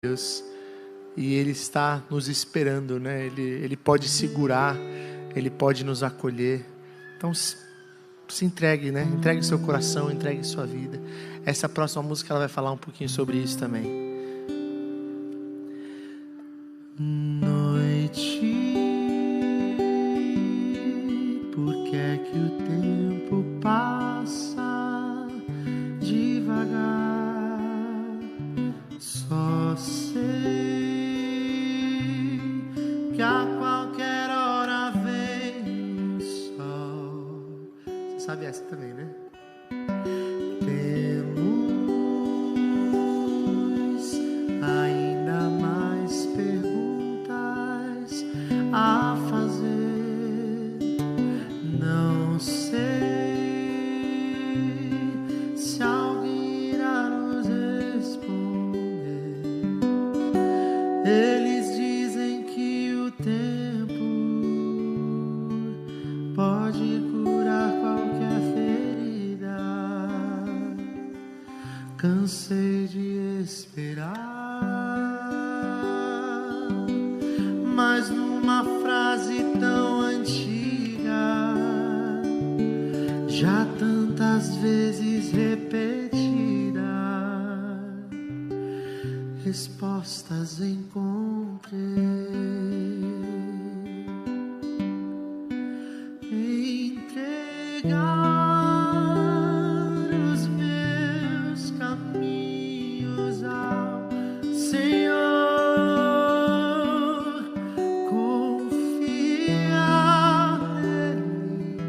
Deus, e Ele está nos esperando, né? Ele pode segurar, Ele pode nos acolher. Então se entregue, né? Entregue seu coração, entregue sua vida. Essa próxima música ela vai falar um pouquinho sobre isso também. Noite, por que é que o tempo passa devagar? Só sei que a qualquer hora vem o sol. Você sabe essa também, né? Temos ainda mais perguntas a fazer. Não sei se alguém irá nos responder. Eles dizem que o tempo pode curar qualquer ferida. Cansei de esperar, mas numa frase tão antiga, já tantas vezes repetida, respostas encontrei. Entregar os meus caminhos ao Senhor, confiar nele,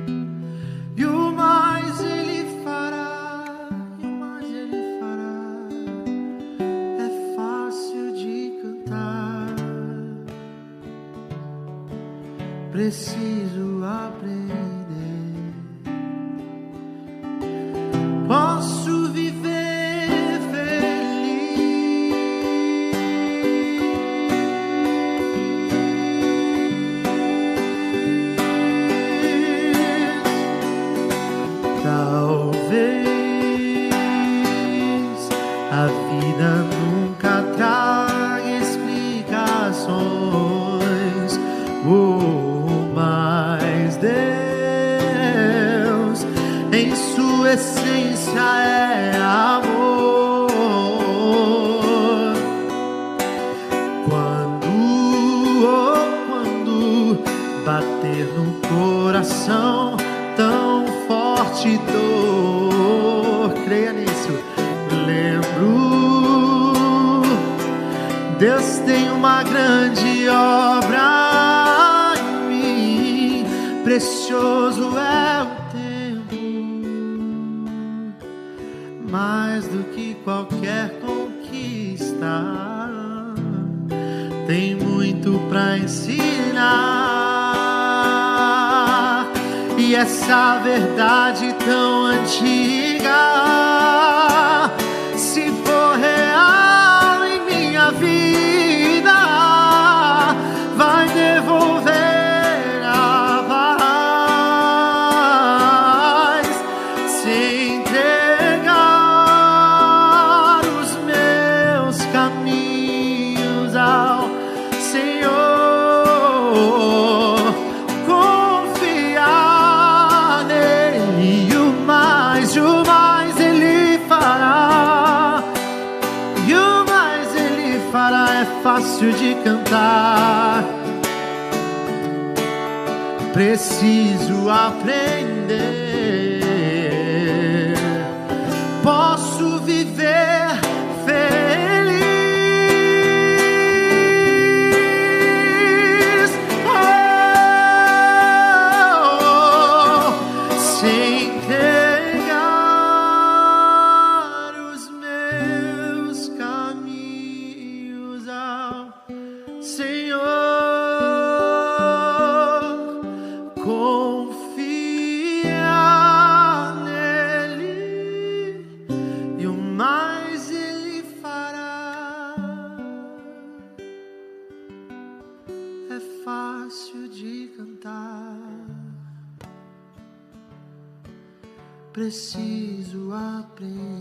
e o mais Ele fará, e o mais Ele fará. É fácil de cantar, preciso aprender. Posso viver feliz, talvez a vida nunca traga explicações, mas Deus em sua essência é amor. Quando bater no coração tão forte dor, creia nisso, lembro, Deus tem uma grande obra em mim, precioso é o mais do que qualquer conquista, tem muito pra ensinar. E essa verdade tão antiga, se for real em minha vida, vai devolver a paz. Se entregar os meus caminhos ao Senhor, confiar nele, e o mais Ele fará, e o mais Ele fará. É fácil de cantar, preciso aprender. Posso viver feliz, sem entregar os meus caminhos ao Senhor, confiar nele, e o mais Ele fará. É fácil de cantar, preciso aprender.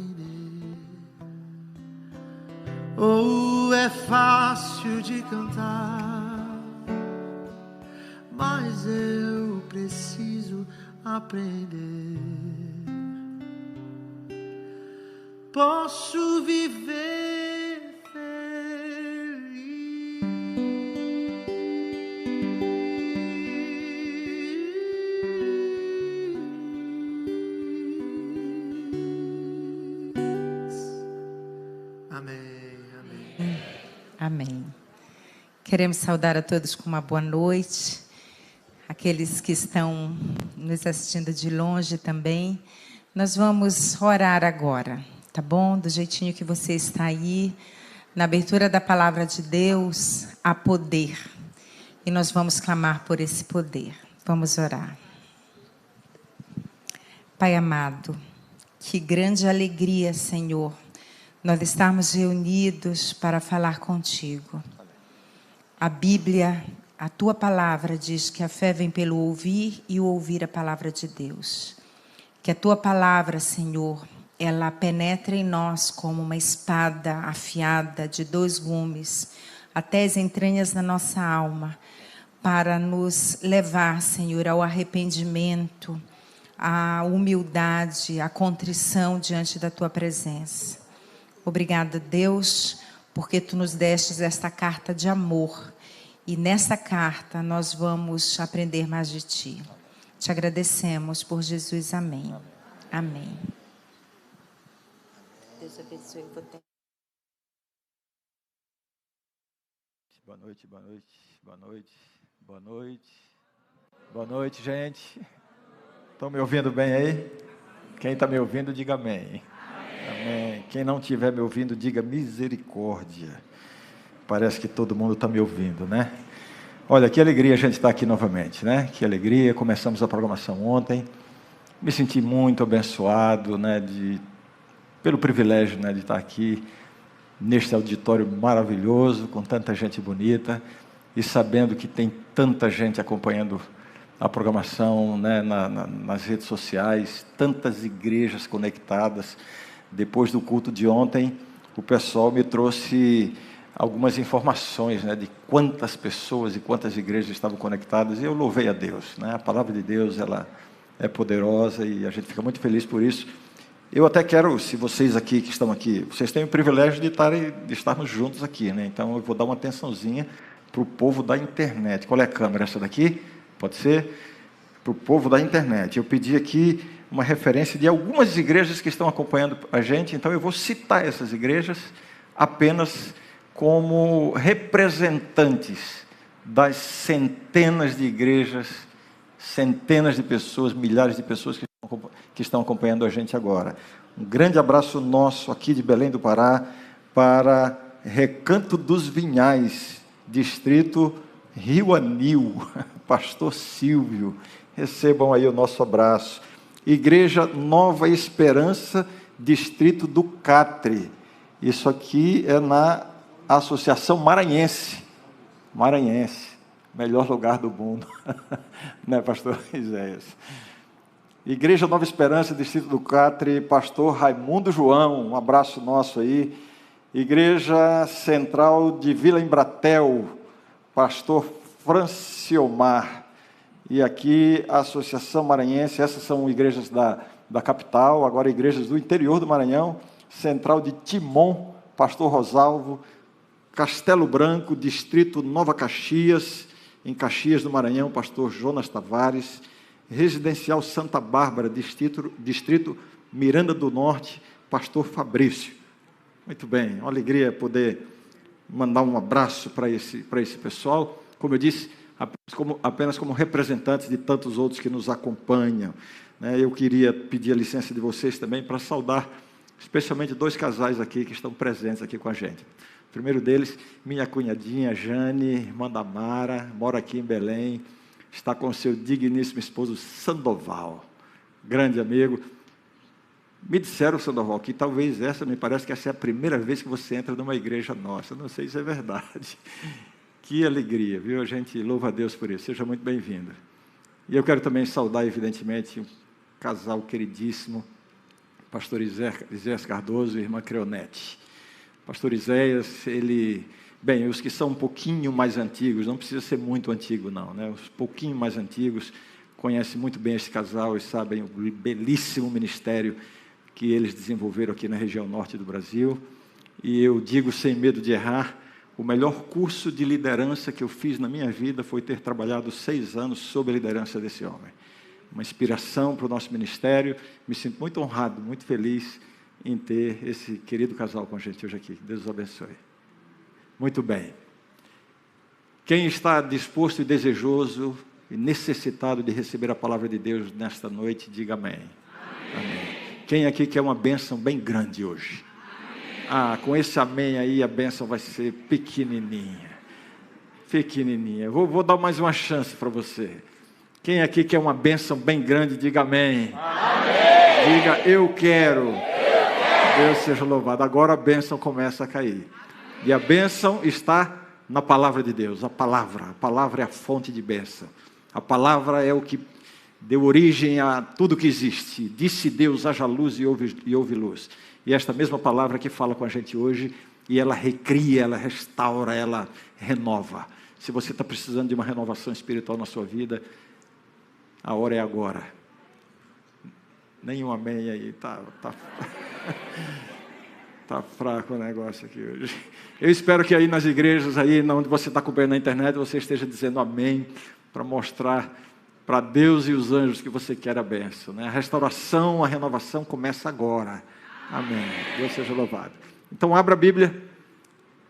Oh, é fácil de cantar, mas eu preciso aprender. Posso viver feliz. Amém, amém. Amém. Queremos saudar a todos com uma boa noite. Aqueles que estão nos assistindo de longe também. Nós vamos orar agora, tá bom? Do jeitinho que você está aí. Na abertura da palavra de Deus, há poder. E nós vamos clamar por esse poder. Vamos orar. Pai amado, que grande alegria, Senhor, nós estarmos reunidos para falar contigo. A Bíblia, a tua palavra diz que a fé vem pelo ouvir e o ouvir a palavra de Deus. Que a tua palavra, Senhor, ela penetra em nós como uma espada afiada de 2 gumes, até as entranhas da nossa alma, para nos levar, Senhor, ao arrependimento, à humildade, à contrição diante da tua presença. Obrigada, Deus, porque tu nos destes esta carta de amor. E nessa carta nós vamos aprender mais de ti. Te agradecemos por Jesus. Amém. Amém. Deus abençoe você. Boa noite, boa noite, boa noite, boa noite. Boa noite, gente. Estão me ouvindo bem aí? Quem está me ouvindo, diga amém. Amém. Quem não estiver me ouvindo, diga misericórdia. Parece que todo mundo está me ouvindo, né? Olha, que alegria a gente estar aqui novamente, né? Que alegria. Começamos a programação ontem. Me senti muito abençoado, né? Pelo privilégio, né? De estar aqui neste auditório maravilhoso, com tanta gente bonita e sabendo que tem tanta gente acompanhando a programação, né? Nas redes sociais, tantas igrejas conectadas. Depois do culto de ontem, o pessoal me trouxe algumas informações, né, de quantas pessoas e quantas igrejas estavam conectadas, e eu louvei a Deus, né? A palavra de Deus, ela é poderosa e a gente fica muito feliz por isso. Eu até quero, se vocês aqui que estão aqui, vocês têm o privilégio de estarmos juntos aqui, né? Então eu vou dar uma atençãozinha para o povo da internet. Qual é a câmera? Essa daqui? Pode ser? Para o povo da internet. Eu pedi aqui uma referência de algumas igrejas que estão acompanhando a gente, então eu vou citar essas igrejas apenas como representantes das centenas de igrejas, centenas de pessoas, milhares de pessoas que estão acompanhando a gente agora. Um grande abraço nosso aqui de Belém do Pará para Recanto dos Vinhais, distrito Rio Anil, pastor Silvio, recebam aí o nosso abraço. Igreja Nova Esperança, distrito do Catre, isso aqui é na Associação Maranhense, melhor lugar do mundo, né, pastor Isaías? Igreja Nova Esperança, distrito do Catre, pastor Raimundo João, um abraço nosso aí. Igreja Central de Vila Embratel, pastor Franciomar. E aqui a Associação Maranhense, essas são igrejas da capital, agora igrejas do interior do Maranhão, Central de Timon, pastor Rosalvo. Castelo Branco, distrito Nova Caxias, em Caxias do Maranhão, pastor Jonas Tavares. Residencial Santa Bárbara, distrito Miranda do Norte, pastor Fabrício. Muito bem, uma alegria poder mandar um abraço para esse pessoal. Como eu disse, apenas como representantes de tantos outros que nos acompanham, né? Eu queria pedir a licença de vocês também para saudar especialmente 2 casais aqui que estão presentes aqui com a gente. O primeiro deles, minha cunhadinha Jane, irmã da Mara, mora aqui em Belém, está com seu digníssimo esposo Sandoval, grande amigo. Me disseram, Sandoval, que talvez me parece que essa é a primeira vez que você entra numa igreja nossa. Não sei se é verdade. Que alegria, viu? A gente louva a Deus por isso. Seja muito bem-vindo. E eu quero também saudar, evidentemente, um casal queridíssimo, pastor Iséias Cardoso e irmã Creonete. Pastor Iséias, ele Bem, os que são um pouquinho mais antigos, não precisa ser muito antigo não, né? Os pouquinho mais antigos conhecem muito bem esse casal e sabem o belíssimo ministério que eles desenvolveram aqui na região norte do Brasil. E eu digo sem medo de errar, o melhor curso de liderança que eu fiz na minha vida foi ter trabalhado 6 anos sob a liderança desse homem. Uma inspiração para o nosso ministério. Me sinto muito honrado, muito feliz em ter esse querido casal com a gente hoje aqui. Deus os abençoe. Muito bem. Quem está disposto e desejoso e necessitado de receber a palavra de Deus nesta noite, diga amém. Amém. Quem aqui quer uma bênção bem grande hoje? Com esse amém aí, a bênção vai ser pequenininha. Pequenininha. Vou dar mais uma chance para você. Quem aqui quer uma bênção bem grande, diga amém. Amém. Diga, eu quero. Deus seja louvado. Agora a bênção começa a cair. E a bênção está na palavra de Deus. A palavra é a fonte de bênção. A palavra é o que deu origem a tudo que existe. Disse Deus, haja luz e houve luz. E esta mesma palavra que fala com a gente hoje, e ela recria, ela restaura, ela renova. Se você está precisando de uma renovação espiritual na sua vida, a hora é agora. Nenhum amém aí, tá fraco o negócio aqui hoje. Eu espero que aí nas igrejas, aí onde você está cobrindo na internet, você esteja dizendo amém, para mostrar para Deus e os anjos que você quer a bênção, né? A restauração, a renovação começa agora. Amém. Deus seja louvado. Então abra a Bíblia.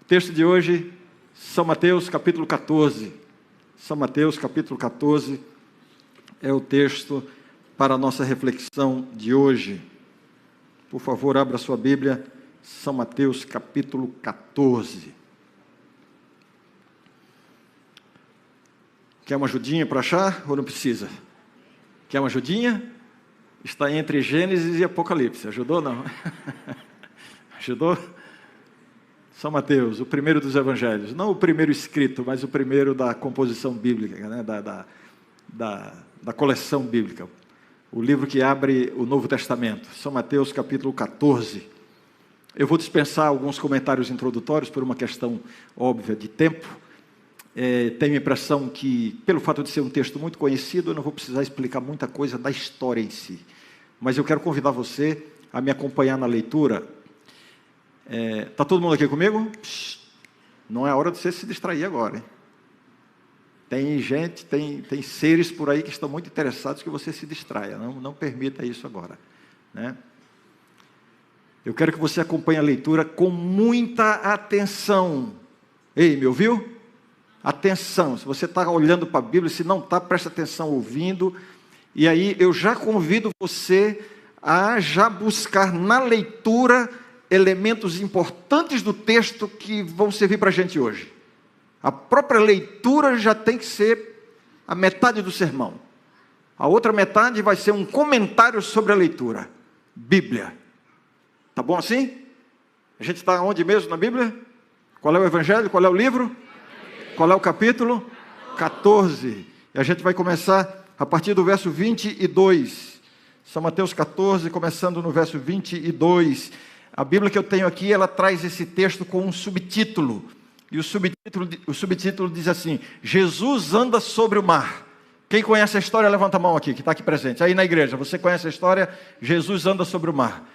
O texto de hoje, São Mateus capítulo 14. São Mateus capítulo 14 é o texto para a nossa reflexão de hoje. Por favor, abra a sua Bíblia. São Mateus capítulo 14. Quer uma ajudinha para achar ou não precisa? Quer uma ajudinha? Está entre Gênesis e Apocalipse. Ajudou ou não? Ajudou? São Mateus, o primeiro dos evangelhos. Não o primeiro escrito, mas o primeiro da composição bíblica, né? da coleção bíblica. O livro que abre o Novo Testamento. São Mateus capítulo 14. Eu vou dispensar alguns comentários introdutórios por uma questão óbvia de tempo. Tenho a impressão que, pelo fato de ser um texto muito conhecido, eu não vou precisar explicar muita coisa da história em si. Mas eu quero convidar você a me acompanhar na leitura. Está todo mundo aqui comigo? Não é hora de você se distrair agora, hein? Tem gente, tem seres por aí que estão muito interessados que você se distraia. Não permita isso agora, né? Eu quero que você acompanhe a leitura com muita atenção. Ei, me ouviu? Atenção, se você está olhando para a Bíblia, se não está, presta atenção ouvindo. E aí eu já convido você a já buscar na leitura elementos importantes do texto que vão servir para a gente hoje. A própria leitura já tem que ser a metade do sermão. A outra metade vai ser um comentário sobre a leitura. Bíblia. Tá bom assim? A gente está onde mesmo na Bíblia? Qual é o evangelho? Qual é o livro? Qual é o capítulo? 14. E a gente vai começar a partir do verso 22. São Mateus 14, começando no verso 22. A Bíblia que eu tenho aqui, ela traz esse texto com um subtítulo. E o subtítulo diz assim: Jesus anda sobre o mar. Quem conhece a história, levanta a mão aqui, que está aqui presente. Aí na igreja, você conhece a história? Jesus anda sobre o mar.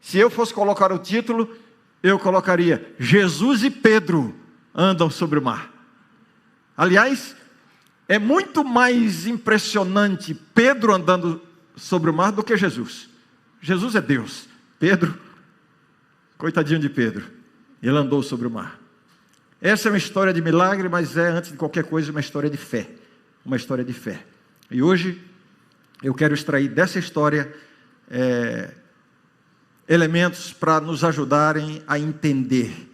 Se eu fosse colocar o título, eu colocaria: Jesus e Pedro andam sobre o mar. Aliás, é muito mais impressionante Pedro andando sobre o mar do que Jesus. Jesus é Deus. Pedro, coitadinho de Pedro, ele andou sobre o mar. Essa é uma história de milagre, mas é, antes de qualquer coisa, uma história de fé. Uma história de fé. E hoje, eu quero extrair dessa história elementos para nos ajudarem a entender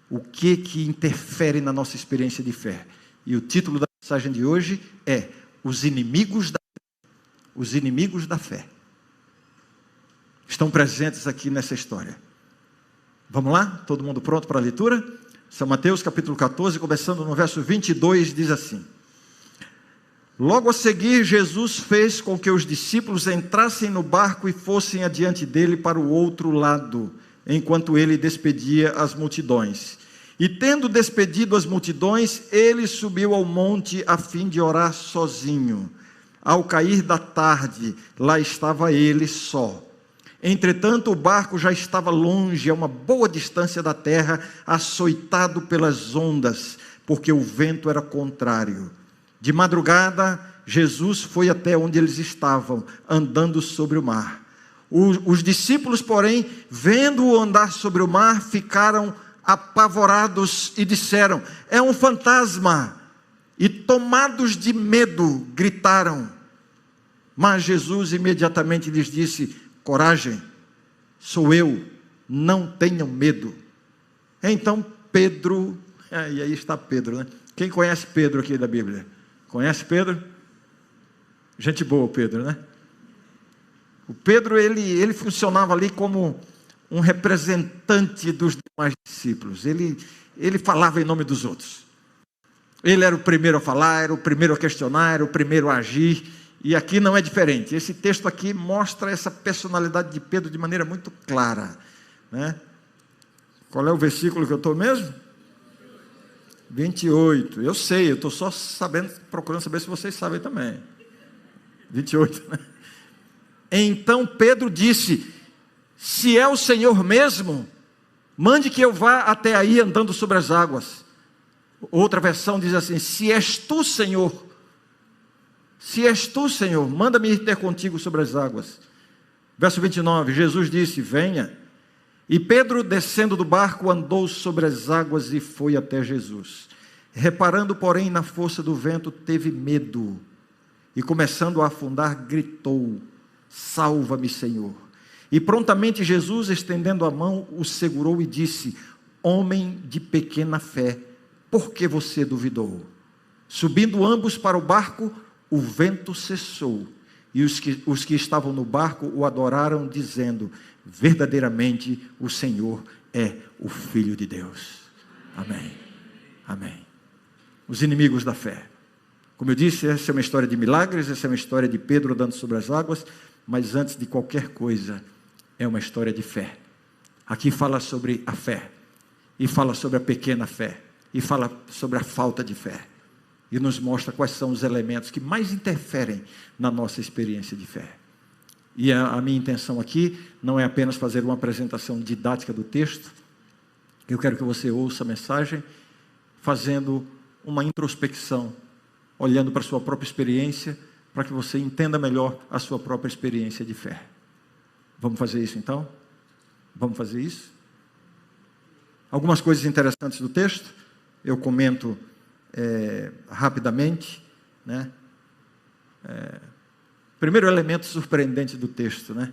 o que interfere na nossa experiência de fé. E o título da mensagem de hoje é Os Inimigos da Fé. Os Inimigos da Fé. Estão presentes aqui nessa história. Vamos lá? Todo mundo pronto para a leitura? São Mateus capítulo 14, começando no verso 22, diz assim: Logo a seguir, Jesus fez com que os discípulos entrassem no barco e fossem adiante dele para o outro lado, enquanto ele despedia as multidões. E tendo despedido as multidões, ele subiu ao monte a fim de orar sozinho. Ao cair da tarde, lá estava ele só. Entretanto, o barco já estava longe, a uma boa distância da terra, açoitado pelas ondas, porque o vento era contrário. De madrugada, Jesus foi até onde eles estavam, andando sobre o mar. Os discípulos, porém, vendo-o andar sobre o mar, ficaram apavorados e disseram: é um fantasma! E tomados de medo, gritaram. Mas Jesus imediatamente lhes disse: coragem, sou eu, não tenham medo. Então Pedro, e aí está Pedro, né? Quem conhece Pedro aqui da Bíblia? Conhece Pedro? Gente boa, Pedro, né? O Pedro, ele funcionava ali como um representante dos demais discípulos. Ele falava em nome dos outros. Ele era o primeiro a falar, era o primeiro a questionar, era o primeiro a agir. E aqui não é diferente. Esse texto aqui mostra essa personalidade de Pedro de maneira muito clara, né? Qual é o versículo que eu estou mesmo? 28. Eu sei, eu estou só procurando saber se vocês sabem também. 28, né? Então Pedro disse: se é o Senhor mesmo, mande que eu vá até aí andando sobre as águas. Outra versão diz assim: se és tu, Senhor, manda-me ir ter contigo sobre as águas. Verso 29, Jesus disse: venha. E Pedro, descendo do barco, andou sobre as águas e foi até Jesus. Reparando, porém, na força do vento, teve medo. E começando a afundar, gritou: salva-me, Senhor. E prontamente Jesus, estendendo a mão, o segurou e disse: homem de pequena fé, por que você duvidou? Subindo ambos para o barco, o vento cessou. E os que estavam no barco o adoraram, dizendo: verdadeiramente o Senhor é o Filho de Deus. Amém. Amém. Os inimigos da fé. Como eu disse, essa é uma história de milagres, essa é uma história de Pedro andando sobre as águas, mas antes de qualquer coisa, é uma história de fé. Aqui fala sobre a fé, e fala sobre a pequena fé, e fala sobre a falta de fé, e nos mostra quais são os elementos que mais interferem na nossa experiência de fé. E a minha intenção aqui não é apenas fazer uma apresentação didática do texto. Eu quero que você ouça a mensagem fazendo uma introspecção, olhando para a sua própria experiência, para que você entenda melhor a sua própria experiência de fé. Vamos fazer isso então? Vamos fazer isso? Algumas coisas interessantes do texto, eu comento rapidamente, né? Primeiro elemento surpreendente do texto, né?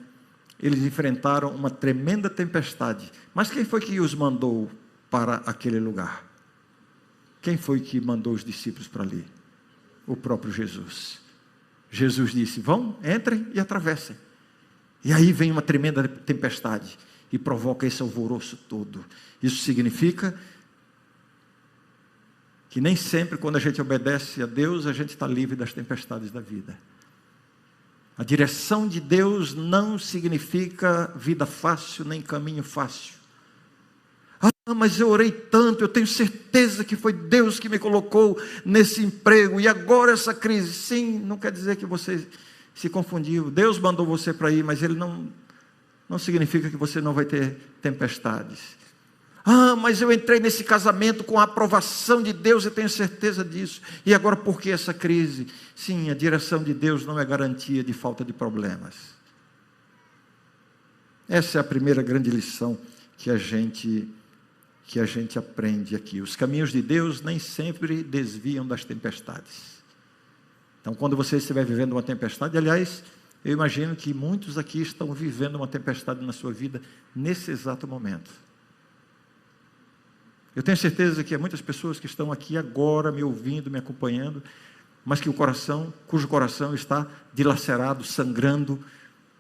Eles enfrentaram uma tremenda tempestade. Mas quem foi que os mandou para aquele lugar? Quem foi que mandou os discípulos para ali? O próprio Jesus. Jesus disse: vão, entrem e atravessem. E aí vem uma tremenda tempestade e provoca esse alvoroço todo. Isso significa que nem sempre, quando a gente obedece a Deus, a gente está livre das tempestades da vida. A direção de Deus não significa vida fácil, nem caminho fácil. Ah, mas eu orei tanto, eu tenho certeza que foi Deus que me colocou nesse emprego, e agora essa crise. Sim, não quer dizer que você se confundiu. Deus mandou você para ir, mas Ele não significa que você não vai ter tempestades. Ah, mas eu entrei nesse casamento com a aprovação de Deus, eu tenho certeza disso. E agora por que essa crise? Sim, a direção de Deus não é garantia de falta de problemas. Essa é a primeira grande lição que a gente aprende aqui. Os caminhos de Deus nem sempre desviam das tempestades. Então, quando você estiver vivendo uma tempestade, aliás, eu imagino que muitos aqui estão vivendo uma tempestade na sua vida nesse exato momento. Eu tenho certeza que há muitas pessoas que estão aqui agora me ouvindo, me acompanhando, mas cujo coração está dilacerado, sangrando.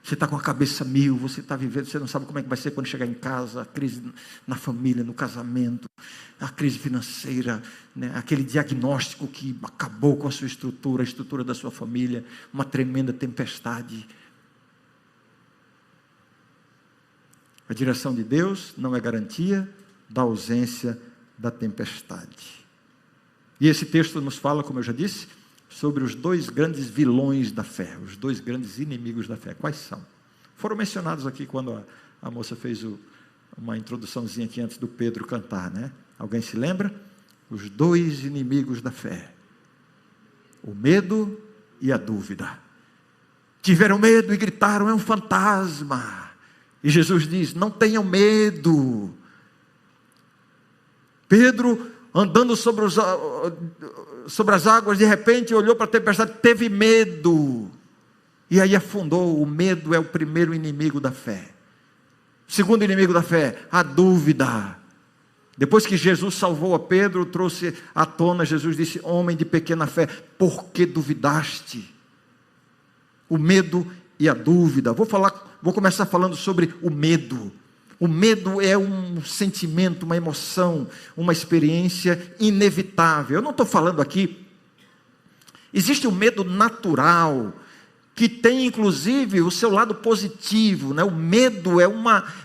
Você está com a cabeça mil, você está vivendo, você não sabe como é que vai ser quando chegar em casa, a crise na família, no casamento, a crise financeira, né? Aquele diagnóstico que acabou com a sua estrutura, a estrutura da sua família, uma tremenda tempestade. A direção de Deus não é garantia da ausência da tempestade. E esse texto nos fala, como eu já disse, sobre os dois grandes vilões da fé, os dois grandes inimigos da fé. Quais são? Foram mencionados aqui quando a moça fez uma introduçãozinha aqui antes do Pedro cantar, né? Alguém se lembra? Os dois inimigos da fé: o medo e a dúvida. Tiveram medo e gritaram: é um fantasma. E Jesus diz: não tenham medo. Pedro, andando sobre as águas, de repente olhou para a tempestade, teve medo, e aí afundou. O medo é o primeiro inimigo da fé. O segundo inimigo da fé, a dúvida. Depois que Jesus salvou a Pedro, trouxe à tona, Jesus disse: homem de pequena fé, por que duvidaste? O medo e a dúvida. Vou começar falando sobre o medo. O medo é um sentimento, uma emoção, uma experiência inevitável. Eu não estou falando aqui. Existe o medo natural, que tem inclusive o seu lado positivo, né? O medo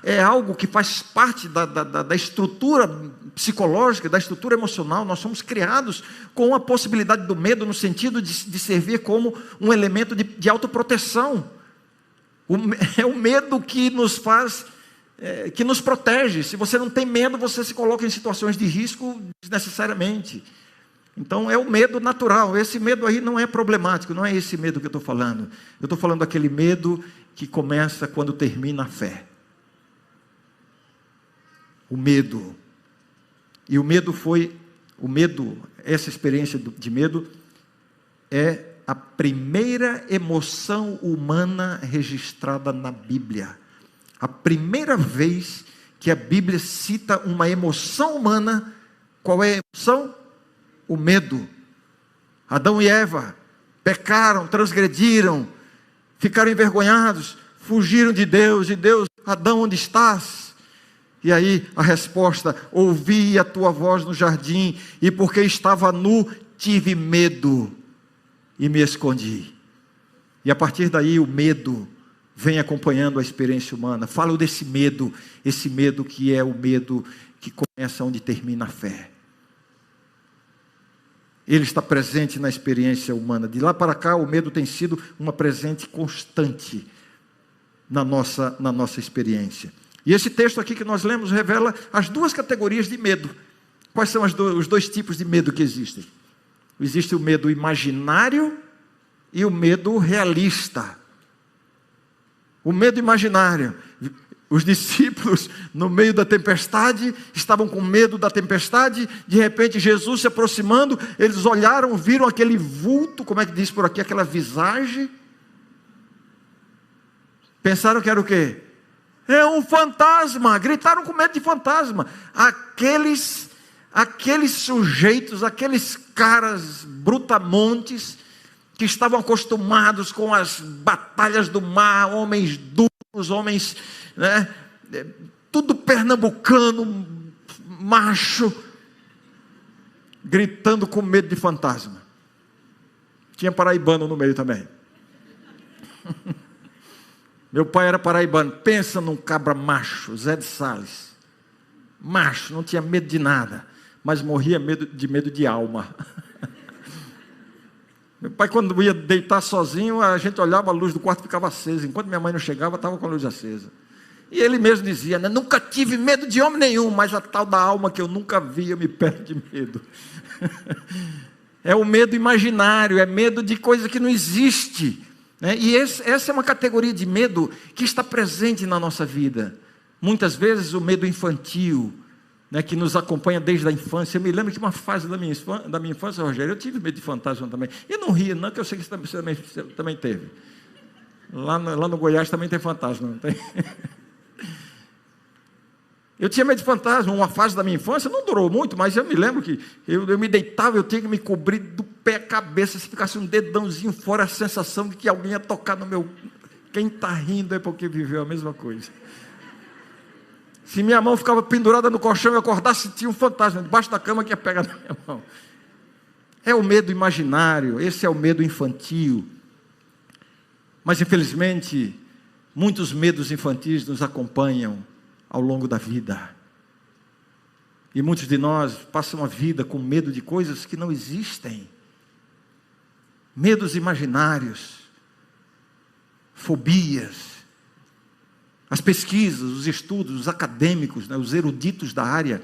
é algo que faz parte da estrutura psicológica, da estrutura emocional. Nós somos criados com a possibilidade do medo, no sentido de servir como um elemento de autoproteção. É o medo que nos faz, que nos protege. Se você não tem medo, você se coloca em situações de risco desnecessariamente. Então é o medo natural. Esse medo aí não é problemático, não é esse medo que eu estou falando. Eu estou falando daquele medo que começa quando termina a fé. O medo. E o medo essa experiência de medo é a primeira emoção humana registrada na Bíblia. A primeira vez que a Bíblia cita uma emoção humana, qual é a emoção? O medo. Adão e Eva pecaram, transgrediram, ficaram envergonhados, fugiram de Deus. E Deus: Adão, onde estás? E aí a resposta: ouvi a tua voz no jardim, e porque estava nu, tive medo e me escondi. E a partir daí o medo vem acompanhando a experiência humana. Falo desse medo, esse medo que é o medo que começa onde termina a fé. Ele está presente na experiência humana. De lá para cá, o medo tem sido uma presente constante na nossa experiência. E esse texto aqui que nós lemos revela as duas categorias de medo. Quais são os dois tipos de medo que existem? Existe o medo imaginário e o medo realista. O medo imaginário. Os discípulos, no meio da tempestade, estavam com medo da tempestade. De repente, Jesus se aproximando, eles olharam, viram aquele vulto, como é que diz por aqui, aquela visagem. Pensaram que era o quê? É um fantasma. Gritaram com medo de fantasma. Aqueles sujeitos, aqueles caras brutamontes, que estavam acostumados com as batalhas do mar, homens duros, homens, né, tudo pernambucano, macho, gritando com medo de fantasma. Tinha paraibano no meio também. Meu pai era paraibano. Pensa num cabra macho, Zé de Sales. Macho, não tinha medo de nada, mas morria de medo de alma. Meu pai, quando ia deitar sozinho, a gente olhava, a luz do quarto ficava acesa. Enquanto minha mãe não chegava, estava com a luz acesa. E ele mesmo dizia, né, nunca tive medo de homem nenhum, mas a tal da alma que eu nunca vi, eu me perco de medo. É o medo imaginário, é medo de coisa que não existe, né? E essa é uma categoria de medo que está presente na nossa vida. Muitas vezes o medo infantil, né, que nos acompanha desde a infância. Eu me lembro que uma fase da minha infância, Rogério, eu tive medo de fantasma também. E não ria, não, que eu sei que você também teve. Lá no Goiás também tem fantasma, não tem? Eu tinha medo de fantasma. Uma fase da minha infância, não durou muito, mas eu me lembro que eu me deitava, eu tinha que me cobrir do pé à cabeça. Se ficasse um dedãozinho fora, a sensação de que alguém ia tocar no meu... Quem está rindo é porque viveu a mesma coisa. Se minha mão ficava pendurada no colchão e eu acordasse, tinha um fantasma debaixo da cama que ia pegar na minha mão. É o medo imaginário, esse é o medo infantil. Mas infelizmente, muitos medos infantis nos acompanham ao longo da vida. E muitos de nós passam a vida com medo de coisas que não existem. Medos imaginários, fobias. As pesquisas, os estudos, os acadêmicos, os eruditos da área,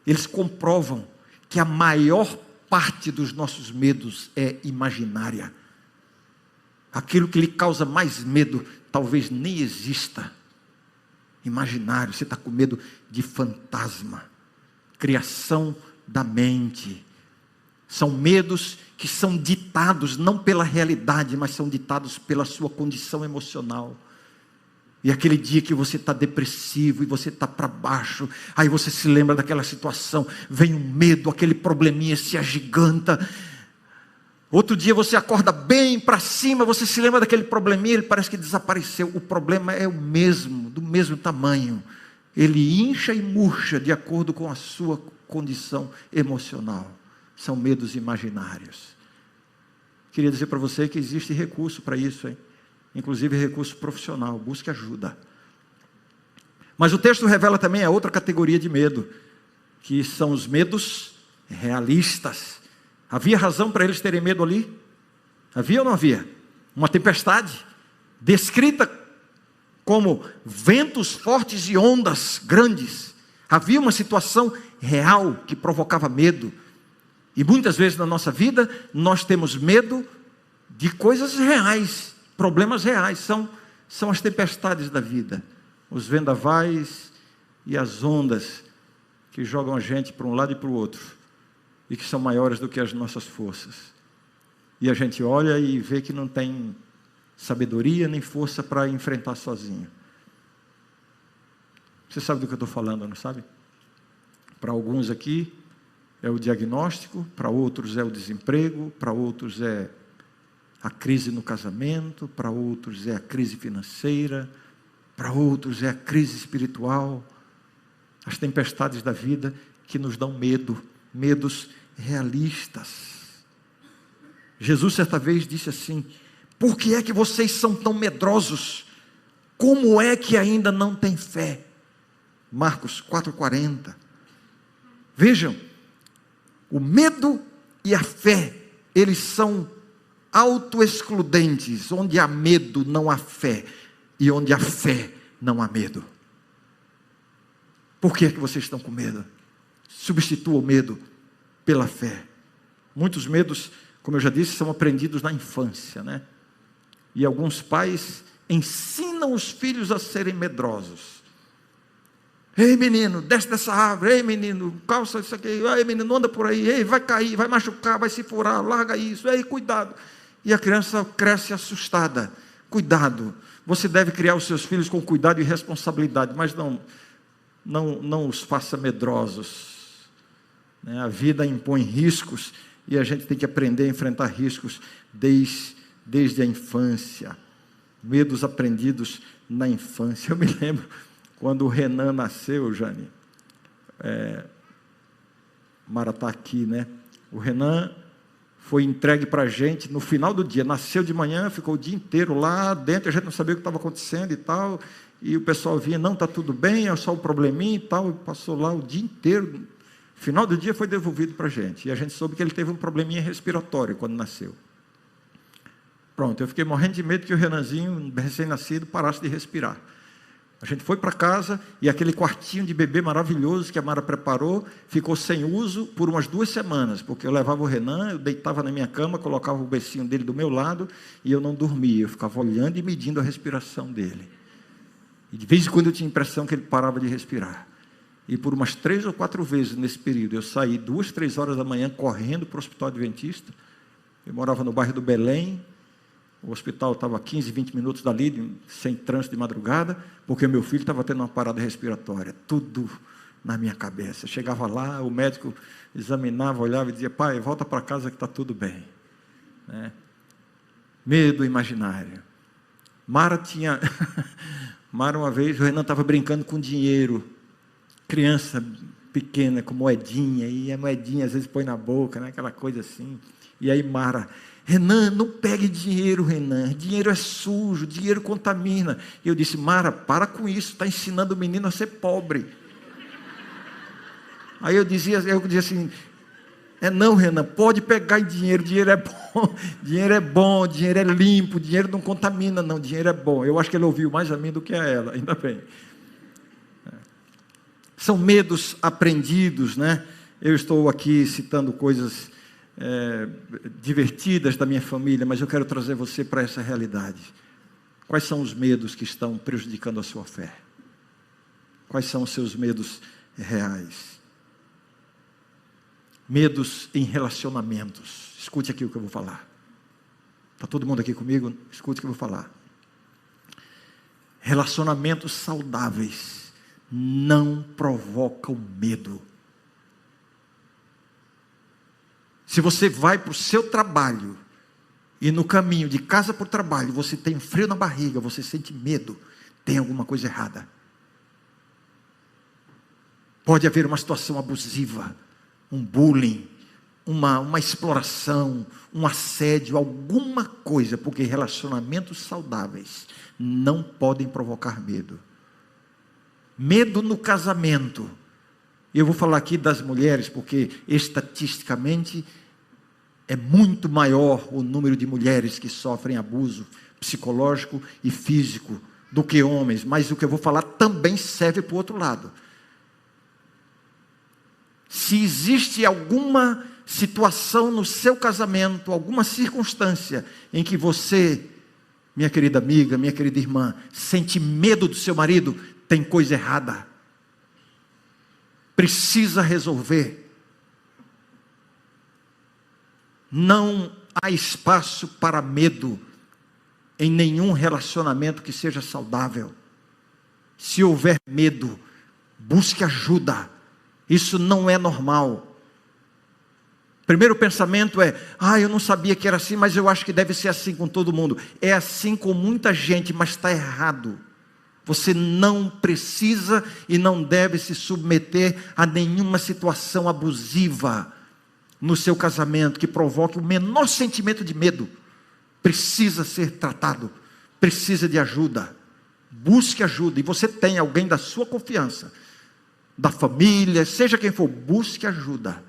eles comprovam que a maior parte dos nossos medos é imaginária. Aquilo que lhe causa mais medo talvez nem exista. Imaginário, você está com medo de fantasma, criação da mente. São medos que são ditados não pela realidade, mas são ditados pela sua condição emocional. E aquele dia que você está depressivo e você está para baixo, aí você se lembra daquela situação, vem um medo, aquele probleminha se agiganta. Outro dia você acorda bem para cima, você se lembra daquele probleminha, ele parece que desapareceu. O problema é o mesmo, do mesmo tamanho. Ele incha e murcha de acordo com a sua condição emocional. São medos imaginários. Queria dizer para você que existe recurso para isso, hein? Inclusive recurso profissional, busque ajuda. Mas o texto revela também a outra categoria de medo, que são os medos realistas. Havia razão para eles terem medo ali? Havia ou não havia? Uma tempestade, descrita como ventos fortes e ondas grandes. Havia uma situação real que provocava medo. E muitas vezes na nossa vida, nós temos medo de coisas reais, problemas reais. São as tempestades da vida, os vendavais e as ondas que jogam a gente para um lado e para o outro, e que são maiores do que as nossas forças. E a gente olha e vê que não tem sabedoria nem força para enfrentar sozinho. Você sabe do que eu estou falando, não sabe? Para alguns aqui é o diagnóstico, para outros é o desemprego, para outros é a crise no casamento, para outros é a crise financeira, para outros é a crise espiritual, as tempestades da vida que nos dão medo, medos realistas. Jesus certa vez disse assim: por que é que vocês são tão medrosos? Como é que ainda não têm fé? Marcos 4,40. Vejam, o medo e a fé, eles são autoexcludentes. Onde há medo não há fé, e onde há fé não há medo. Por que é que vocês estão com medo? Substitua o medo pela fé. Muitos medos, como eu já disse, são aprendidos na infância, né? E alguns pais ensinam os filhos a serem medrosos. Ei menino, desce dessa árvore. Ei menino, calça isso aqui. Ei menino, não anda por aí. Ei, vai cair, vai machucar, vai se furar, larga isso. Ei, cuidado. E a criança cresce assustada. Cuidado. Você deve criar os seus filhos com cuidado e responsabilidade, mas não os faça medrosos. A vida impõe riscos e a gente tem que aprender a enfrentar riscos desde a infância. Medos aprendidos na infância. Eu me lembro quando o Renan nasceu, Jane. Mara está aqui, né? O Renan foi entregue para a gente no final do dia. Nasceu de manhã, ficou o dia inteiro lá dentro, a gente não sabia o que estava acontecendo e tal. E o pessoal vinha, não, está tudo bem, é só um probleminha e tal. E passou lá o dia inteiro. Final do dia foi devolvido para a gente. E a gente soube que ele teve um probleminha respiratório quando nasceu. Pronto, eu fiquei morrendo de medo que o Renanzinho, recém-nascido, parasse de respirar. A gente foi para casa e aquele quartinho de bebê maravilhoso que a Mara preparou ficou sem uso por umas 2 semanas, porque eu levava o Renan, eu deitava na minha cama, colocava o becinho dele do meu lado e eu não dormia, eu ficava olhando e medindo a respiração dele. E de vez em quando eu tinha a impressão que ele parava de respirar. E por umas 3 ou 4 vezes nesse período, eu saí 2, 3 horas da manhã correndo para o Hospital Adventista. Eu morava no bairro do Belém. O hospital estava a 15, 20 minutos dali, sem trânsito de madrugada, porque meu filho estava tendo uma parada respiratória. Tudo na minha cabeça. Eu chegava lá, o médico examinava, olhava e dizia: pai, volta para casa que está tudo bem. Medo imaginário. Mara uma vez, o Renan estava brincando com dinheiro. Criança pequena, com moedinha, e a moedinha às vezes põe na boca, né? Aquela coisa assim. E aí Mara: Renan, não pegue dinheiro, Renan, dinheiro é sujo, dinheiro contamina. E eu disse: Mara, para com isso, está ensinando o menino a ser pobre. Aí eu dizia assim, não, Renan, pode pegar em dinheiro, dinheiro é bom, dinheiro é limpo, dinheiro não contamina, não, dinheiro é bom. Eu acho que ele ouviu mais a mim do que a ela, ainda bem. São medos aprendidos, né? Eu estou aqui citando coisas divertidas da minha família, mas eu quero trazer você para essa realidade. Quais são os medos que estão prejudicando a sua fé? Quais são os seus medos reais? Medos em relacionamentos. Escute aqui o que eu vou falar. Está todo mundo aqui comigo? Escute o que eu vou falar. Relacionamentos saudáveis não provocam medo. Se você vai para o seu trabalho e no caminho de casa para o trabalho você tem frio na barriga, você sente medo, tem alguma coisa errada. Pode haver uma situação abusiva, um bullying, uma exploração, um assédio, alguma coisa, porque relacionamentos saudáveis não podem provocar medo. Medo no casamento. Eu vou falar aqui das mulheres, porque estatisticamente é muito maior o número de mulheres que sofrem abuso psicológico e físico do que homens, mas o que eu vou falar também serve para o outro lado. Se existe alguma situação no seu casamento, alguma circunstância em que você, minha querida amiga, minha querida irmã, sente medo do seu marido, tem coisa errada. Precisa resolver. Não há espaço para medo em nenhum relacionamento que seja saudável. Se houver medo, busque ajuda. Isso não é normal. Primeiro pensamento é, eu não sabia que era assim, mas eu acho que deve ser assim com todo mundo. É assim com muita gente, mas está errado. Você não precisa e não deve se submeter a nenhuma situação abusiva no seu casamento que provoque o menor sentimento de medo. Precisa ser tratado, precisa de ajuda. Busque ajuda, e você tem alguém da sua confiança, da família, seja quem for, busque ajuda.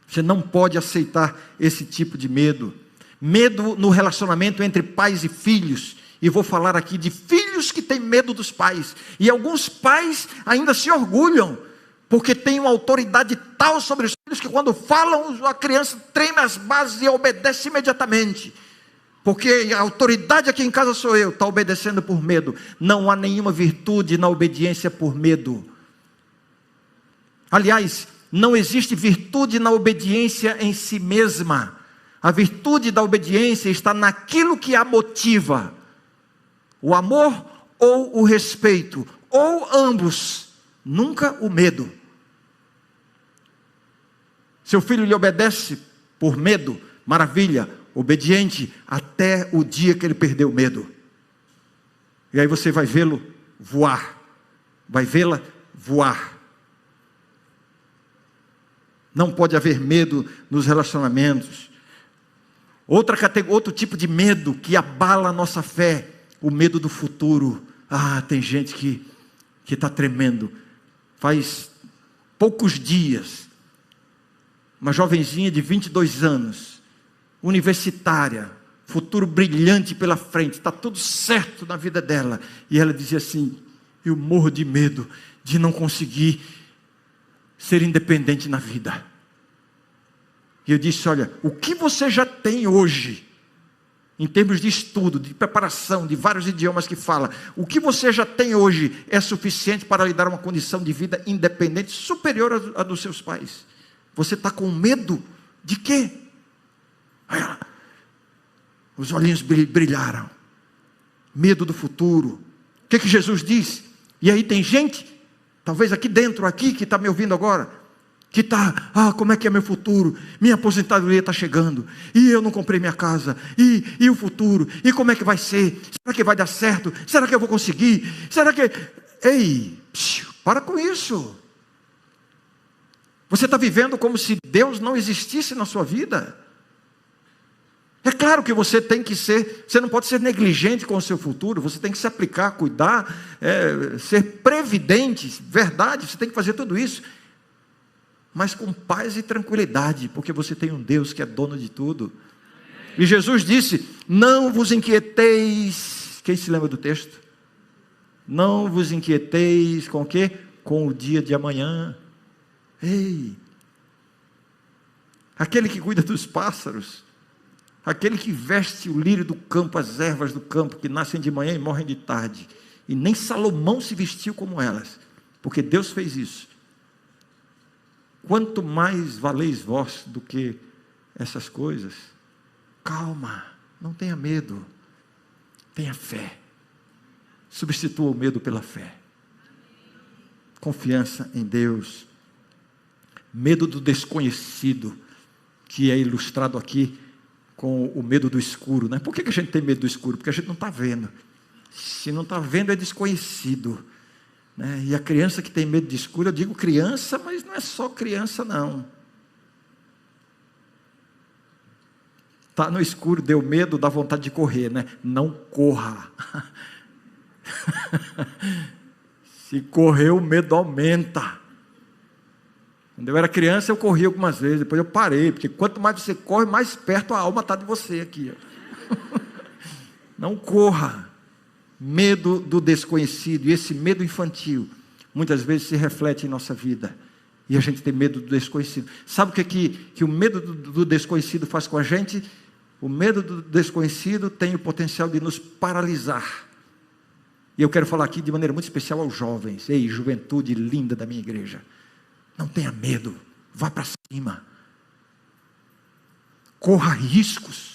Você não pode aceitar esse tipo de medo. Medo no relacionamento entre pais e filhos. E vou falar aqui de filhos que têm medo dos pais. E alguns pais ainda se orgulham, porque têm uma autoridade tal sobre os filhos, que quando falam, a criança treme as bases e obedece imediatamente. Porque a autoridade aqui em casa sou eu, está obedecendo por medo. Não há nenhuma virtude na obediência por medo. Aliás, não existe virtude na obediência em si mesma. A virtude da obediência está naquilo que a motiva. O amor ou o respeito, ou ambos, nunca o medo. Seu filho lhe obedece por medo, maravilha, obediente, até o dia que ele perdeu o medo. E aí você vai vê-lo voar, vai vê-la voar. Não pode haver medo nos relacionamentos. Outro tipo de medo que abala a nossa fé, o medo do futuro. Tem gente que está tremendo. Faz poucos dias, uma jovenzinha de 22 anos, universitária, futuro brilhante pela frente, está tudo certo na vida dela. E ela dizia assim, eu morro de medo de não conseguir ser independente na vida. E eu disse, olha, o que você já tem hoje, em termos de estudo, de preparação, de vários idiomas que fala, o que você já tem hoje é suficiente para lhe dar uma condição de vida independente, superior à dos seus pais. Você está com medo de quê? Os olhinhos brilharam. Medo do futuro. O que Jesus diz? E aí tem gente, talvez aqui dentro, aqui, que está me ouvindo agora, que está, como é que é meu futuro? Minha aposentadoria está chegando, e eu não comprei minha casa, e o futuro, e como é que vai ser? Será que vai dar certo? Será que eu vou conseguir? Será que... Ei, para com isso. Você está vivendo como se Deus não existisse na sua vida. É claro que você tem que ser, você não pode ser negligente com o seu futuro, você tem que se aplicar, cuidar, ser previdente, verdade, você tem que fazer tudo isso. mas com paz e tranquilidade, porque você tem um Deus que é dono de tudo. E Jesus disse: não vos inquieteis. Quem se lembra do texto? Não vos inquieteis com o quê? Com o dia de amanhã. Ei, aquele que cuida dos pássaros, aquele que veste o lírio do campo, as ervas do campo, que nascem de manhã e morrem de tarde, e nem Salomão se vestiu como elas, porque Deus fez isso. Quanto mais valeis vós do que essas coisas? Calma, não tenha medo, tenha fé. Substitua o medo pela fé. Confiança em Deus. Medo do desconhecido, que é ilustrado aqui com o medo do escuro, né? Por que a gente tem medo do escuro? Porque a gente não está vendo. Se não está vendo, é desconhecido, né? E a criança que tem medo de escuro, eu digo criança, mas não é só criança não. Está no escuro, deu medo, dá vontade de correr, né? Não corra. Se correr, o medo aumenta. Quando eu era criança, eu corria algumas vezes, depois eu parei, porque quanto mais você corre, mais perto a alma está de você aqui. Não corra. Medo do desconhecido, e esse medo infantil, muitas vezes se reflete em nossa vida, e a gente tem medo do desconhecido. Sabe o que o medo do desconhecido faz com a gente? O medo do desconhecido tem o potencial de nos paralisar. E eu quero falar aqui de maneira muito especial aos jovens. Ei, juventude linda da minha igreja, não tenha medo, vá para cima, corra riscos.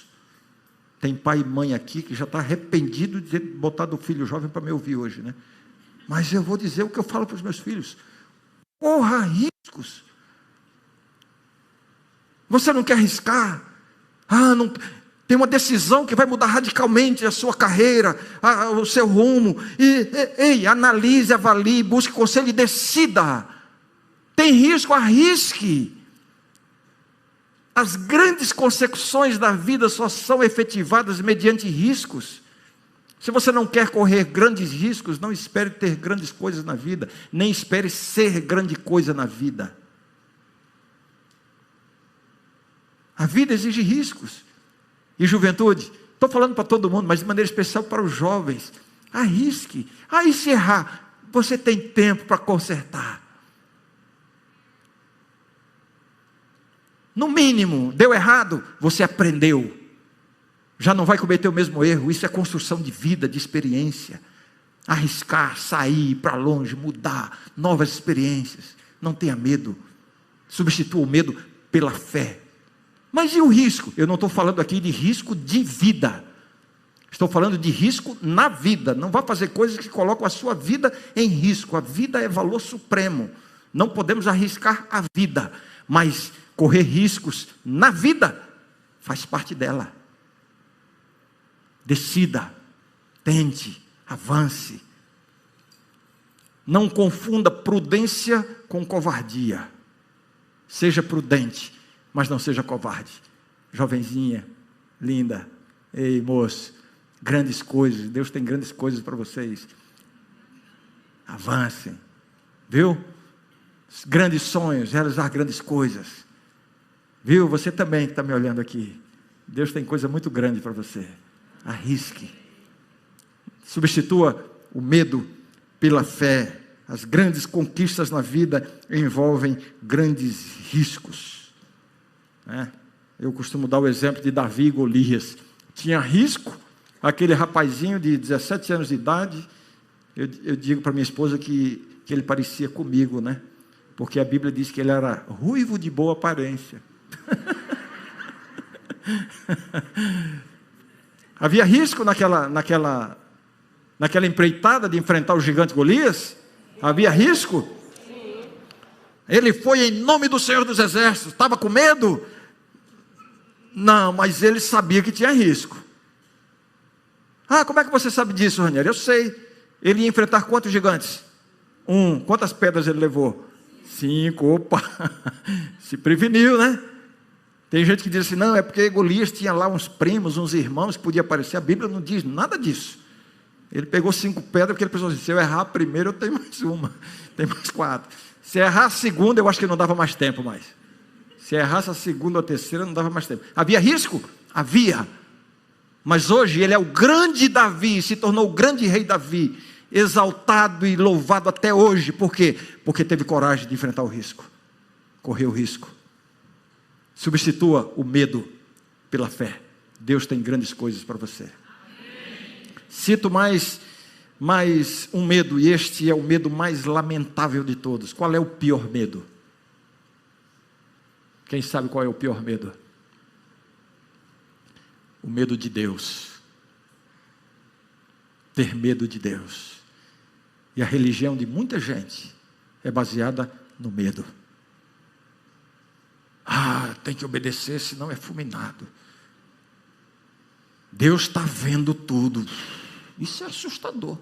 Tem pai e mãe aqui que já está arrependido de ter botado o filho jovem para me ouvir hoje, né? Mas eu vou dizer o que eu falo para os meus filhos: corra riscos. Você não quer arriscar? Não, tem uma decisão que vai mudar radicalmente a sua carreira, o seu rumo. Ei, analise, avalie, busque conselho e decida. Tem risco, arrisque. As grandes consecuções da vida só são efetivadas mediante riscos. Se você não quer correr grandes riscos, não espere ter grandes coisas na vida, nem espere ser grande coisa na vida. A vida exige riscos. E juventude, estou falando para todo mundo, mas de maneira especial para os jovens: arrisque. E se errar, você tem tempo para consertar. No mínimo, deu errado, você aprendeu. Já não vai cometer o mesmo erro. Isso é construção de vida, de experiência. Arriscar, sair, ir para longe, mudar, novas experiências. Não tenha medo. Substitua o medo pela fé. Mas e o risco? Eu não estou falando aqui de risco de vida. Estou falando de risco na vida. Não vá fazer coisas que colocam a sua vida em risco. A vida é valor supremo. Não podemos arriscar a vida, mas correr riscos na vida faz parte dela. Decida, tente, avance. Não confunda prudência com covardia. Seja prudente, mas não seja covarde. Jovenzinha, linda, ei moço, grandes coisas, Deus tem grandes coisas para vocês. Avancem, viu? Grandes sonhos, realizar grandes coisas. Viu? Você também que está me olhando aqui, Deus tem coisa muito grande para você. Arrisque. Substitua o medo pela fé. As grandes conquistas na vida envolvem grandes riscos. Eu costumo dar o exemplo de Davi e Golias. Tinha risco, aquele rapazinho de 17 anos de idade. Eu digo para minha esposa que ele parecia comigo, né? Porque a Bíblia diz que ele era ruivo de boa aparência. Havia risco naquela empreitada de enfrentar o gigante Golias? Havia risco? Ele foi em nome do Senhor dos Exércitos. Estava com medo? Não, mas ele sabia que tinha risco. Como é que você sabe disso, Ranieri? Eu sei. Ele ia enfrentar quantos gigantes? 1. Quantas pedras ele levou? 5. Opa! Se preveniu, né? Tem gente que diz assim: não, é porque Golias tinha lá uns primos, uns irmãos que podia aparecer. A Bíblia não diz nada disso. Ele pegou 5 pedras porque ele pensou assim: se eu errar primeiro eu tenho mais uma, tem mais 4. Se errar a segunda, eu acho que não dava mais tempo mais. Se errasse a segunda ou a terceira, não dava mais tempo. Havia risco? Havia. Mas hoje ele é o grande Davi, se tornou o grande rei Davi, exaltado e louvado até hoje. Por quê? Porque teve coragem de enfrentar o risco, correu o risco. Substitua o medo pela fé. Deus tem grandes coisas para você. Cito mais um medo, e este é o medo mais lamentável de todos. Qual é o pior medo? Quem sabe qual é o pior medo? O medo de Deus. Ter medo de Deus. E a religião de muita gente é baseada no medo. Tem que obedecer, senão é fulminado. Deus está vendo tudo. Isso é assustador.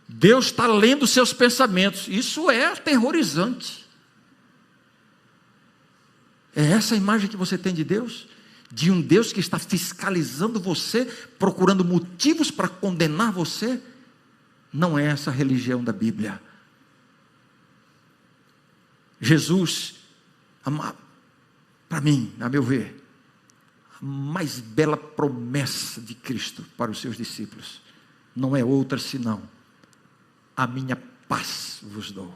Deus está lendo seus pensamentos. Isso é aterrorizante. É essa a imagem que você tem de Deus? De um Deus que está fiscalizando você, procurando motivos para condenar você? Não é essa a religião da Bíblia. Jesus, para mim, a meu ver, a mais bela promessa de Cristo para os seus discípulos não é outra senão: a minha paz vos dou.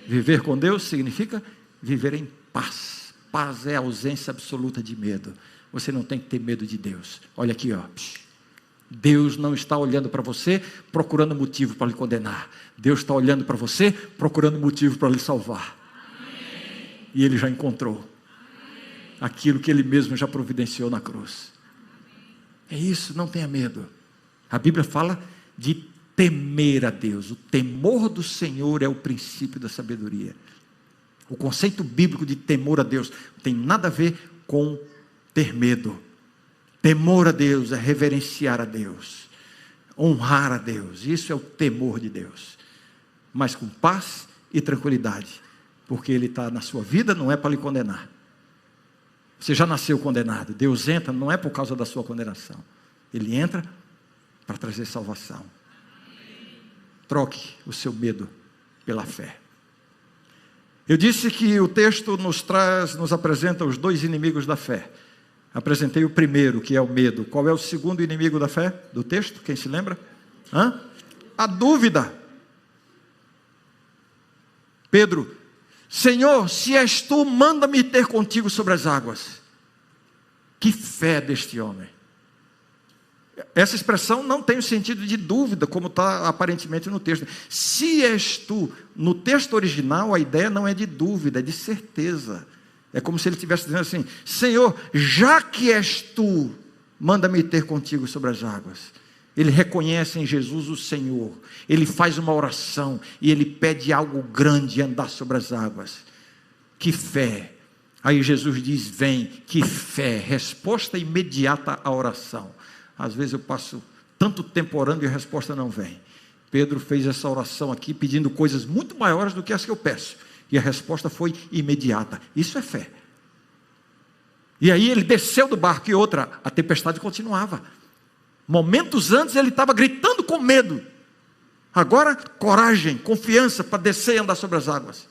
Viver com Deus significa viver em paz. Paz é a ausência absoluta de medo. Você não tem que ter medo de Deus. Olha aqui, ó. Deus não está olhando para você procurando motivo para lhe condenar. Deus está olhando para você procurando motivo para lhe salvar. Amém. E Ele já encontrou aquilo que Ele mesmo já providenciou na cruz. É isso, não tenha medo. A Bíblia fala de temer a Deus. O temor do Senhor é o princípio da sabedoria. O conceito bíblico de temor a Deus não tem nada a ver com ter medo. Temor a Deus é reverenciar a Deus, honrar a Deus. Isso é o temor de Deus. Mas com paz e tranquilidade, porque Ele está na sua vida, não é para lhe condenar. Você já nasceu condenado. Deus entra, não é por causa da sua condenação. Ele entra para trazer salvação. Troque o seu medo pela fé. Eu disse que o texto nos apresenta os dois inimigos da fé. Apresentei o primeiro, que é o medo. Qual é o segundo inimigo da fé do texto? Quem se lembra? A dúvida. Pedro: Senhor, se és tu, manda-me ter contigo sobre as águas. Que fé deste homem. Essa expressão não tem o sentido de dúvida, como está aparentemente no texto. Se és tu, no texto original a ideia não é de dúvida, é de certeza. É como se ele estivesse dizendo assim: Senhor, já que és tu, manda-me ter contigo sobre as águas. Ele reconhece em Jesus o Senhor. Ele faz uma oração e ele pede algo grande, andar sobre as águas. Que fé! Aí Jesus diz: vem, que fé! Resposta imediata à oração. Às vezes eu passo tanto tempo orando e a resposta não vem. Pedro fez essa oração aqui pedindo coisas muito maiores do que as que eu peço. E a resposta foi imediata. Isso é fé. E aí ele desceu do barco e a tempestade continuava. Momentos antes ele estava gritando com medo. Agora, coragem, confiança para descer e andar sobre as águas.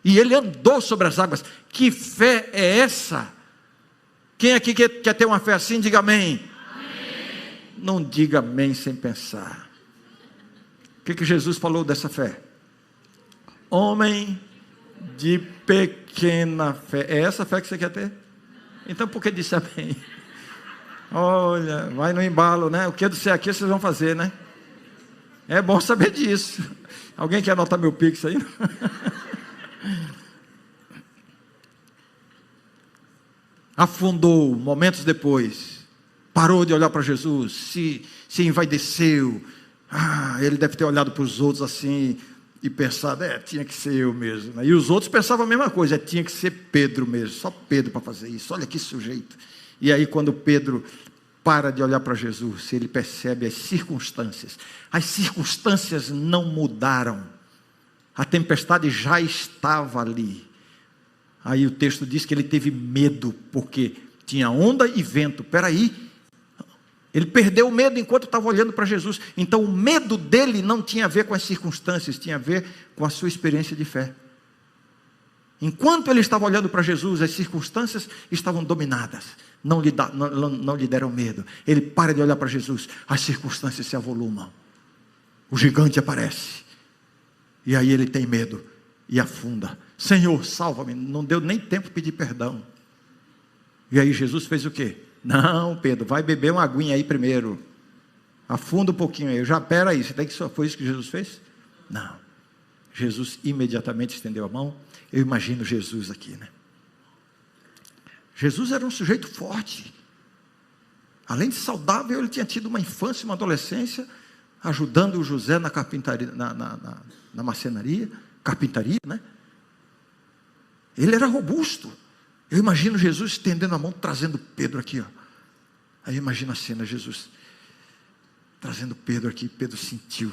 E ele andou sobre as águas. Que fé é essa? Quem aqui quer ter uma fé assim, diga amém. Não diga amém sem pensar. O que Jesus falou dessa fé? Homem de pequena fé. É essa fé que você quer ter? Então por que disse amém? Olha, vai no embalo, né? O que eu disser aqui vocês vão fazer, né? É bom saber disso. Alguém quer anotar meu Pix aí? Afundou momentos depois. Parou de olhar para Jesus, se envaideceu. Ele deve ter olhado para os outros assim e pensado: tinha que ser eu mesmo. E os outros pensavam a mesma coisa: tinha que ser Pedro mesmo, só Pedro para fazer isso. Olha que sujeito. E aí quando Pedro para de olhar para Jesus, ele percebe as circunstâncias não mudaram. A tempestade já estava ali. Aí o texto diz que ele teve medo, porque tinha onda e vento. Espera aí, Ele perdeu o medo enquanto estava olhando para Jesus. Então o medo dele não tinha a ver com as circunstâncias, tinha a ver com a sua experiência de fé. Enquanto ele estava olhando para Jesus, as circunstâncias estavam dominadas. Não lhe deram medo. Ele para de olhar para Jesus, as circunstâncias se avolumam. O gigante aparece. E aí ele tem medo e afunda. Senhor, salva-me. Não deu nem tempo de pedir perdão. E aí Jesus fez o quê? Não, Pedro, vai beber uma aguinha aí primeiro. Afunda um pouquinho aí. Pera aí, foi isso que Jesus fez? Não. Jesus imediatamente estendeu a mão. Eu imagino Jesus aqui, né? Jesus era um sujeito forte. Além de saudável, ele tinha tido uma infância, uma adolescência, ajudando o José na carpintaria, na marcenaria, carpintaria, né? Ele era robusto. Eu imagino Jesus estendendo a mão, trazendo Pedro aqui, ó. Aí eu imagino a cena, Jesus trazendo Pedro aqui. Pedro sentiu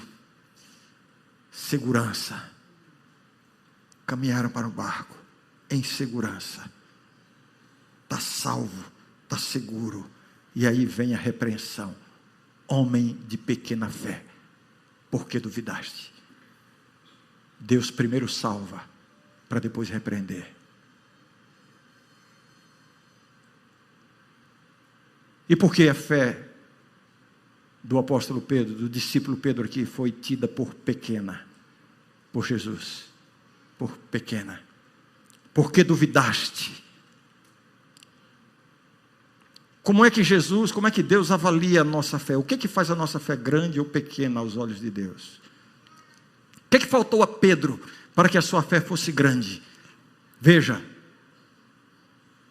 segurança. Caminharam para o barco em segurança. Está salvo, está seguro. E aí vem a repreensão. Homem de pequena fé, por que duvidaste? Deus primeiro salva, para depois repreender. E por que a fé do apóstolo Pedro, do discípulo Pedro aqui, foi tida por pequena? Por Jesus. Por pequena. Por que duvidaste? Como é que Deus avalia a nossa fé? O que faz a nossa fé grande ou pequena aos olhos de Deus? O que faltou a Pedro para que a sua fé fosse grande? Veja,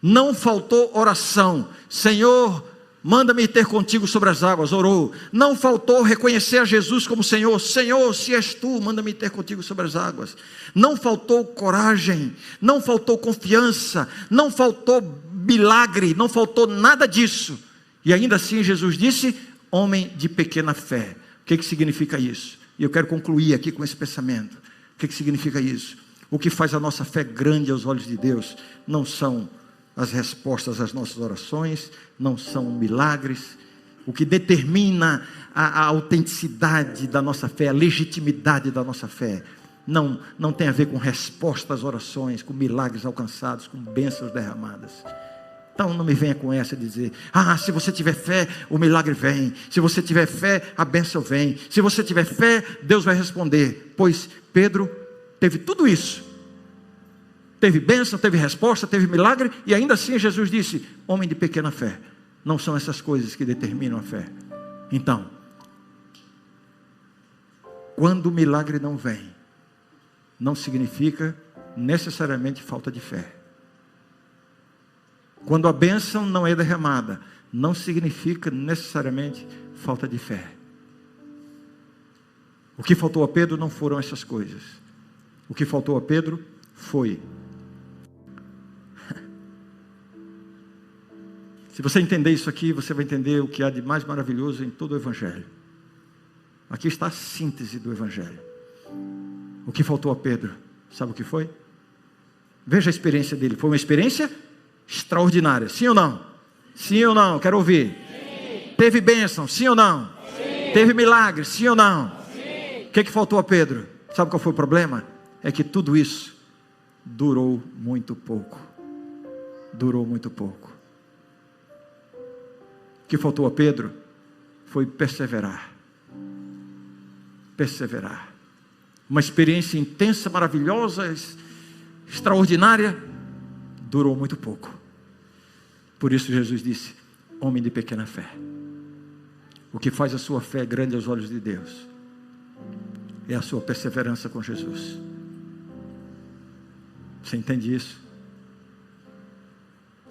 não faltou oração. Senhor, manda-me ter contigo sobre as águas, orou. Não faltou reconhecer a Jesus como Senhor. Senhor, se és tu, manda-me ter contigo sobre as águas. Não faltou coragem, não faltou confiança, não faltou milagre, não faltou nada disso. E ainda assim Jesus disse, homem de pequena fé. O que significa isso? E eu quero concluir aqui com esse pensamento. O que significa isso? O que faz a nossa fé grande aos olhos de Deus não são as respostas às nossas orações, não são milagres. O que determina a autenticidade da nossa fé, a legitimidade da nossa fé, não tem a ver com resposta às orações, com milagres alcançados, com bênçãos derramadas. Então não me venha com essa de dizer, se você tiver fé, o milagre vem. Se você tiver fé, a bênção vem. Se você tiver fé, Deus vai responder. Pois Pedro teve tudo isso. Teve bênção, teve resposta, teve milagre, e ainda assim Jesus disse, homem de pequena fé. Não são essas coisas que determinam a fé. Então, quando o milagre não vem, não significa necessariamente falta de fé. Quando a bênção não é derramada, não significa necessariamente falta de fé. O que faltou a Pedro não foram essas coisas. O que faltou a Pedro foi... Se você entender isso aqui, você vai entender o que há de mais maravilhoso em todo o Evangelho. Aqui está a síntese do Evangelho. O que faltou a Pedro, sabe o que foi? Veja a experiência dele. Foi uma experiência extraordinária, sim ou não? Sim ou não? Quero ouvir. Sim. Teve bênção, sim ou não? Sim. Teve milagre, sim ou não? Sim. O que faltou a Pedro? Sabe qual foi o problema? É que tudo isso durou muito pouco. Durou muito pouco. O que faltou a Pedro foi perseverar. Perseverar. Uma experiência intensa, maravilhosa, extraordinária, durou muito pouco. Por isso Jesus disse, homem de pequena fé. O que faz a sua fé grande aos olhos de Deus é a sua perseverança com Jesus. Você entende isso?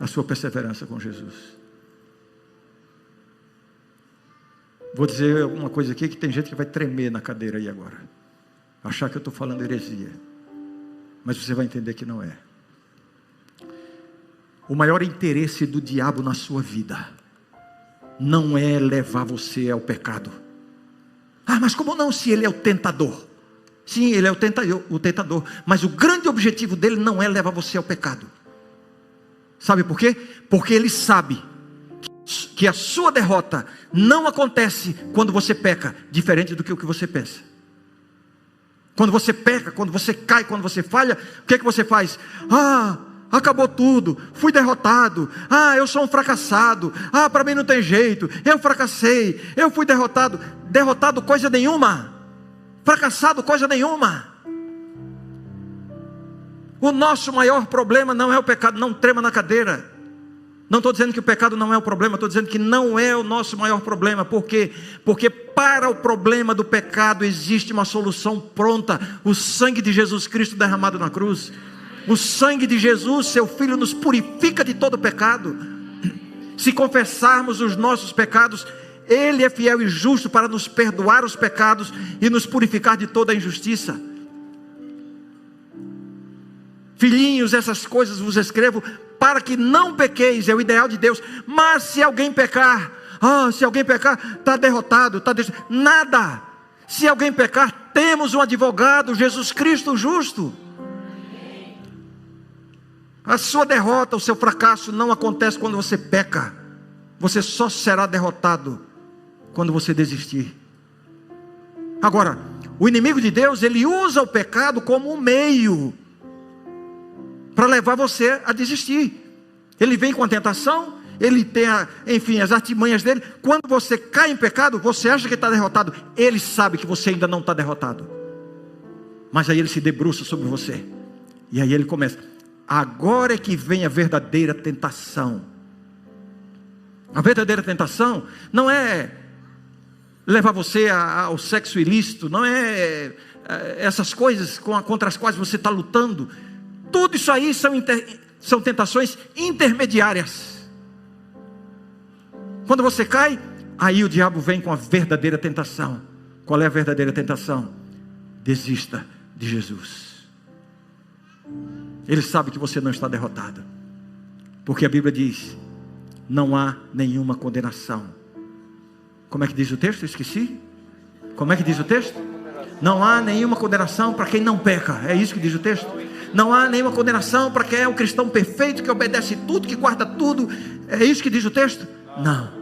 A sua perseverança com Jesus. Vou dizer uma coisa aqui que tem gente que vai tremer na cadeira aí agora. Achar que eu estou falando heresia. Mas você vai entender que não é. O maior interesse do diabo na sua vida não é levar você ao pecado. Mas como não, se ele é o tentador? Sim, ele é o tentador. Mas o grande objetivo dele não é levar você ao pecado. Sabe por quê? Porque ele sabe que que a sua derrota não acontece quando você peca, diferente do que o que você pensa. Quando você peca, quando você cai, quando você falha, o que é que você faz? Acabou tudo, fui derrotado, eu sou um fracassado, para mim não tem jeito, eu fracassei, eu fui derrotado. Derrotado coisa nenhuma, fracassado coisa nenhuma. O nosso maior problema não é o pecado. Não trema na cadeira. Não estou dizendo que o pecado não é o problema, estou dizendo que não é o nosso maior problema. Por quê? Porque para o problema do pecado existe uma solução pronta: o sangue de Jesus Cristo derramado na cruz. O sangue de Jesus, seu Filho, nos purifica de todo pecado. Se confessarmos os nossos pecados, Ele é fiel e justo para nos perdoar os pecados e nos purificar de toda a injustiça. Filhinhos, essas coisas vos escrevo para que não pequeis, é o ideal de Deus. Mas se alguém pecar, está derrotado, nada. Se alguém pecar, temos um advogado, Jesus Cristo justo. A sua derrota, o seu fracasso não acontece quando você peca. Você só será derrotado quando você desistir. Agora, o inimigo de Deus, ele usa o pecado como um meio para levar você a desistir. Ele vem com a tentação, ele tem as artimanhas dele. Quando você cai em pecado, você acha que está derrotado. Ele sabe que você ainda não está derrotado, mas aí ele se debruça sobre você, e aí ele começa. Agora é que vem a verdadeira tentação. A verdadeira tentação não é levar você ao sexo ilícito, não é essas coisas contra as quais você está lutando. Tudo isso aí são tentações intermediárias. Quando você cai, aí o diabo vem com a verdadeira tentação. Qual é a verdadeira tentação? Desista de Jesus. Ele sabe que você não está derrotado, porque a Bíblia diz: não há nenhuma condenação. Como é que diz o texto? Eu esqueci. Como é que diz o texto? Não há nenhuma condenação para quem não peca. É isso que diz o texto. Não há nenhuma condenação para quem é um cristão perfeito, que obedece tudo, que guarda tudo. É isso que diz o texto? Não.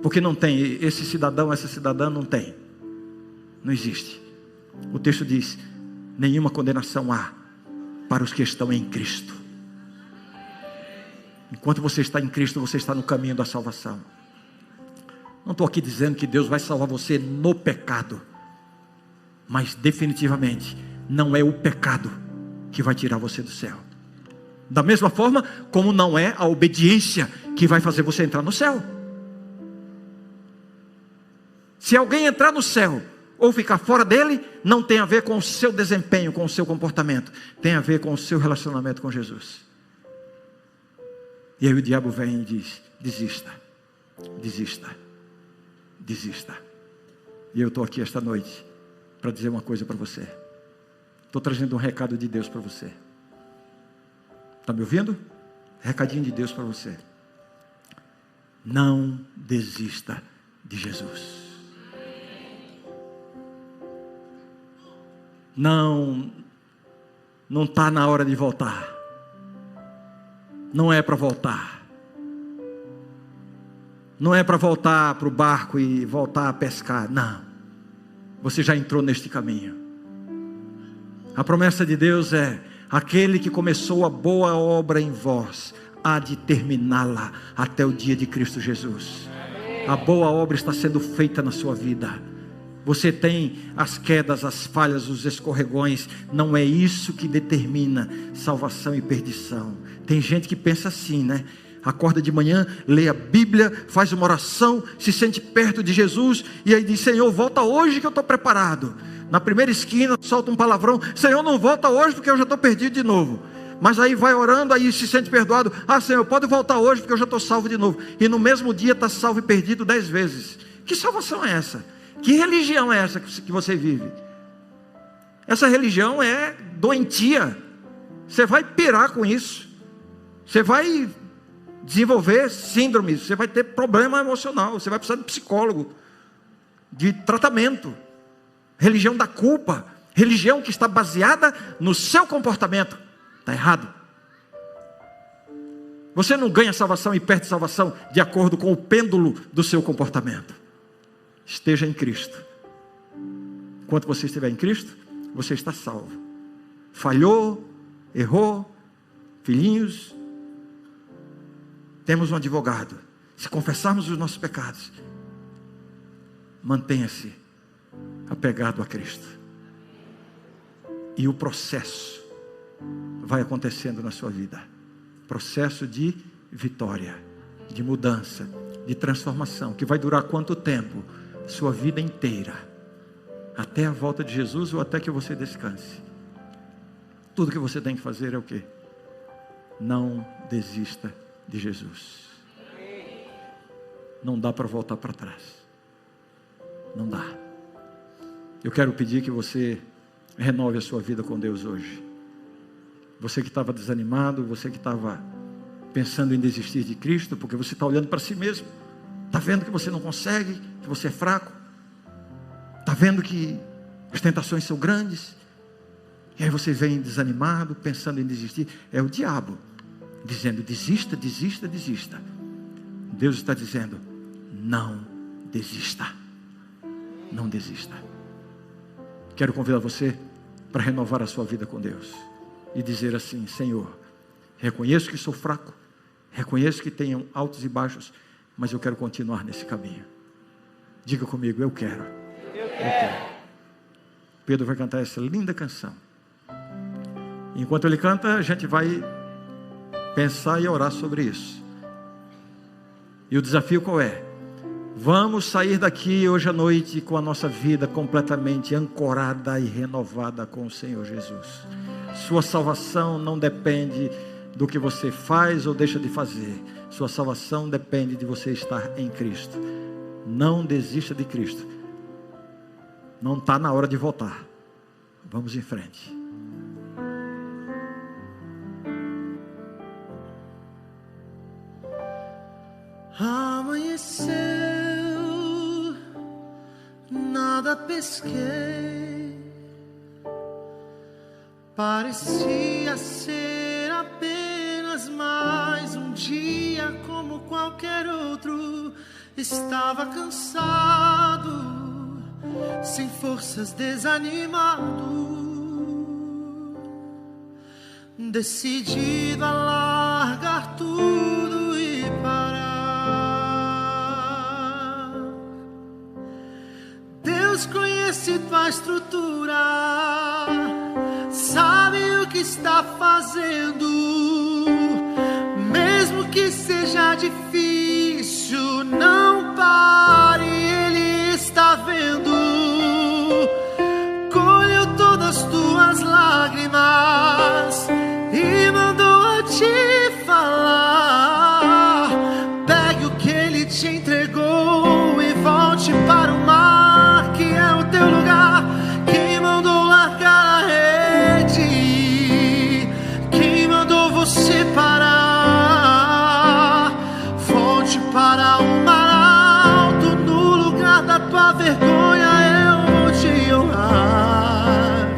Porque não tem. Esse cidadão, essa cidadã não tem. Não existe. O texto diz: nenhuma condenação há para os que estão em Cristo. Enquanto você está em Cristo, você está no caminho da salvação. Não estou aqui dizendo que Deus vai salvar você no pecado, mas definitivamente não é o pecado que vai tirar você do céu. Da mesma forma como não é a obediência que vai fazer você entrar no céu. Se alguém entrar no céu ou ficar fora dele, não tem a ver com o seu desempenho, com o seu comportamento, tem a ver com o seu relacionamento com Jesus. E aí o diabo vem e diz: desista, desista, desista. E eu estou aqui esta noite para dizer uma coisa para você. Estou trazendo um recado de Deus para você. Está me ouvindo? Recadinho de Deus para você. Não desista de Jesus. Não está na hora de voltar. Não é para voltar. Não é para voltar para o barco e voltar a pescar. Não. Você já entrou neste caminho. A promessa de Deus é: aquele que começou a boa obra em vós há de terminá-la até o dia de Cristo Jesus. A boa obra está sendo feita na sua vida. Você tem as quedas, as falhas, os escorregões. Não é isso que determina salvação e perdição. Tem gente que pensa assim, né? Acorda de manhã, lê a Bíblia, faz uma oração, se sente perto de Jesus, e aí diz: Senhor, volta hoje que eu estou preparado. Na primeira esquina solta um palavrão: Senhor, não volta hoje porque eu já estou perdido de novo. Mas aí vai orando, aí se sente perdoado: Senhor, pode voltar hoje porque eu já estou salvo de novo. E no mesmo dia está salvo e perdido 10 vezes. Que salvação é essa? Que religião é essa que você vive? Essa religião é doentia. Você vai pirar com isso. Você vai desenvolver síndromes. Você vai ter problema emocional. Você vai precisar de psicólogo, de tratamento. Religião da culpa. Religião que está baseada no seu comportamento. Está errado. Você não ganha salvação e perde salvação de acordo com o pêndulo do seu comportamento. Esteja em Cristo. Enquanto você estiver em Cristo, você está salvo. Falhou, errou, filhinhos, temos um advogado. Se confessarmos os nossos pecados, mantenha-se apegado a Cristo. E o processo vai acontecendo na sua vida. Processo de vitória, de mudança, de transformação, que vai durar quanto tempo? Sua vida inteira, até a volta de Jesus ou até que você descanse. Tudo que você tem que fazer é o quê? Não desista de Jesus. Não dá para voltar para trás. Não dá. Eu quero pedir que você renove a sua vida com Deus hoje. Você que estava desanimado, você que estava pensando em desistir de Cristo, porque você está olhando para si mesmo, está vendo que você não consegue, que você é fraco, está vendo que as tentações são grandes, e aí você vem desanimado, pensando em desistir. É o diabo dizendo: desista, desista, desista. Deus está dizendo: não desista. Não desista. Quero convidar você para renovar a sua vida com Deus e dizer assim: Senhor, reconheço que sou fraco, reconheço que tenho altos e baixos, mas eu quero continuar nesse caminho. Diga comigo: eu quero. Eu quero. Pedro vai cantar essa linda canção. Enquanto ele canta, a gente vai pensar e orar sobre isso. E o desafio qual é? Vamos sair daqui hoje à noite com a nossa vida completamente ancorada e renovada com o Senhor Jesus. Sua salvação não depende do que você faz ou deixa de fazer. Sua salvação depende de você estar em Cristo. Não desista de Cristo. Não está na hora de voltar. Vamos em frente. Amanheceu, nada pesquei, parecia ser apenas mais um dia como qualquer outro. Estava cansado, sem forças, desanimado, decidido a largar tudo e parar. Deus conhece tua estrutura, sabe o que está fazendo, mesmo que seja difícil, não pare, Ele está vendo. Colheu todas as tuas lágrimas e mandou a te falar. Pegue o que Ele te entregou e volte para o mar, que é o teu lugar. Quem mandou largar a rede? Quem mandou você parar? Volte para o mar alto, no lugar da tua vergonha eu vou te honrar.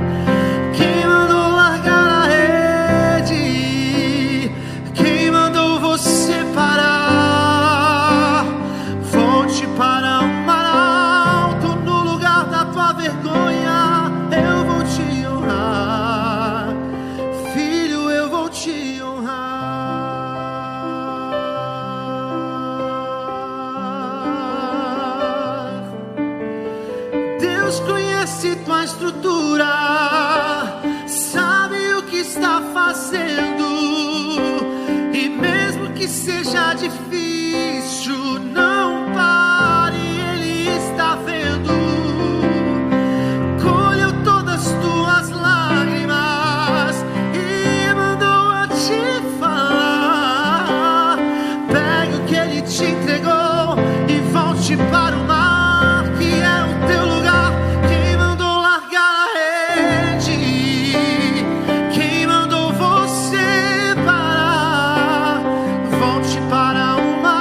Quem mandou largar a rede? Quem mandou você parar? Volte para o mar alto, no lugar da tua vergonha eu vou te honrar. Filho, eu vou te honrar. Deus conhece tua estrutura, sabe o que está fazendo, e mesmo que seja difícil, não pare, Ele está vendo. Colheu todas as tuas lágrimas e mandou a te falar. Pegue o que Ele te entregou e volte para o mar, que é o teu lugar. Quem mandou largar a rede? Quem mandou você parar? Volte para o mar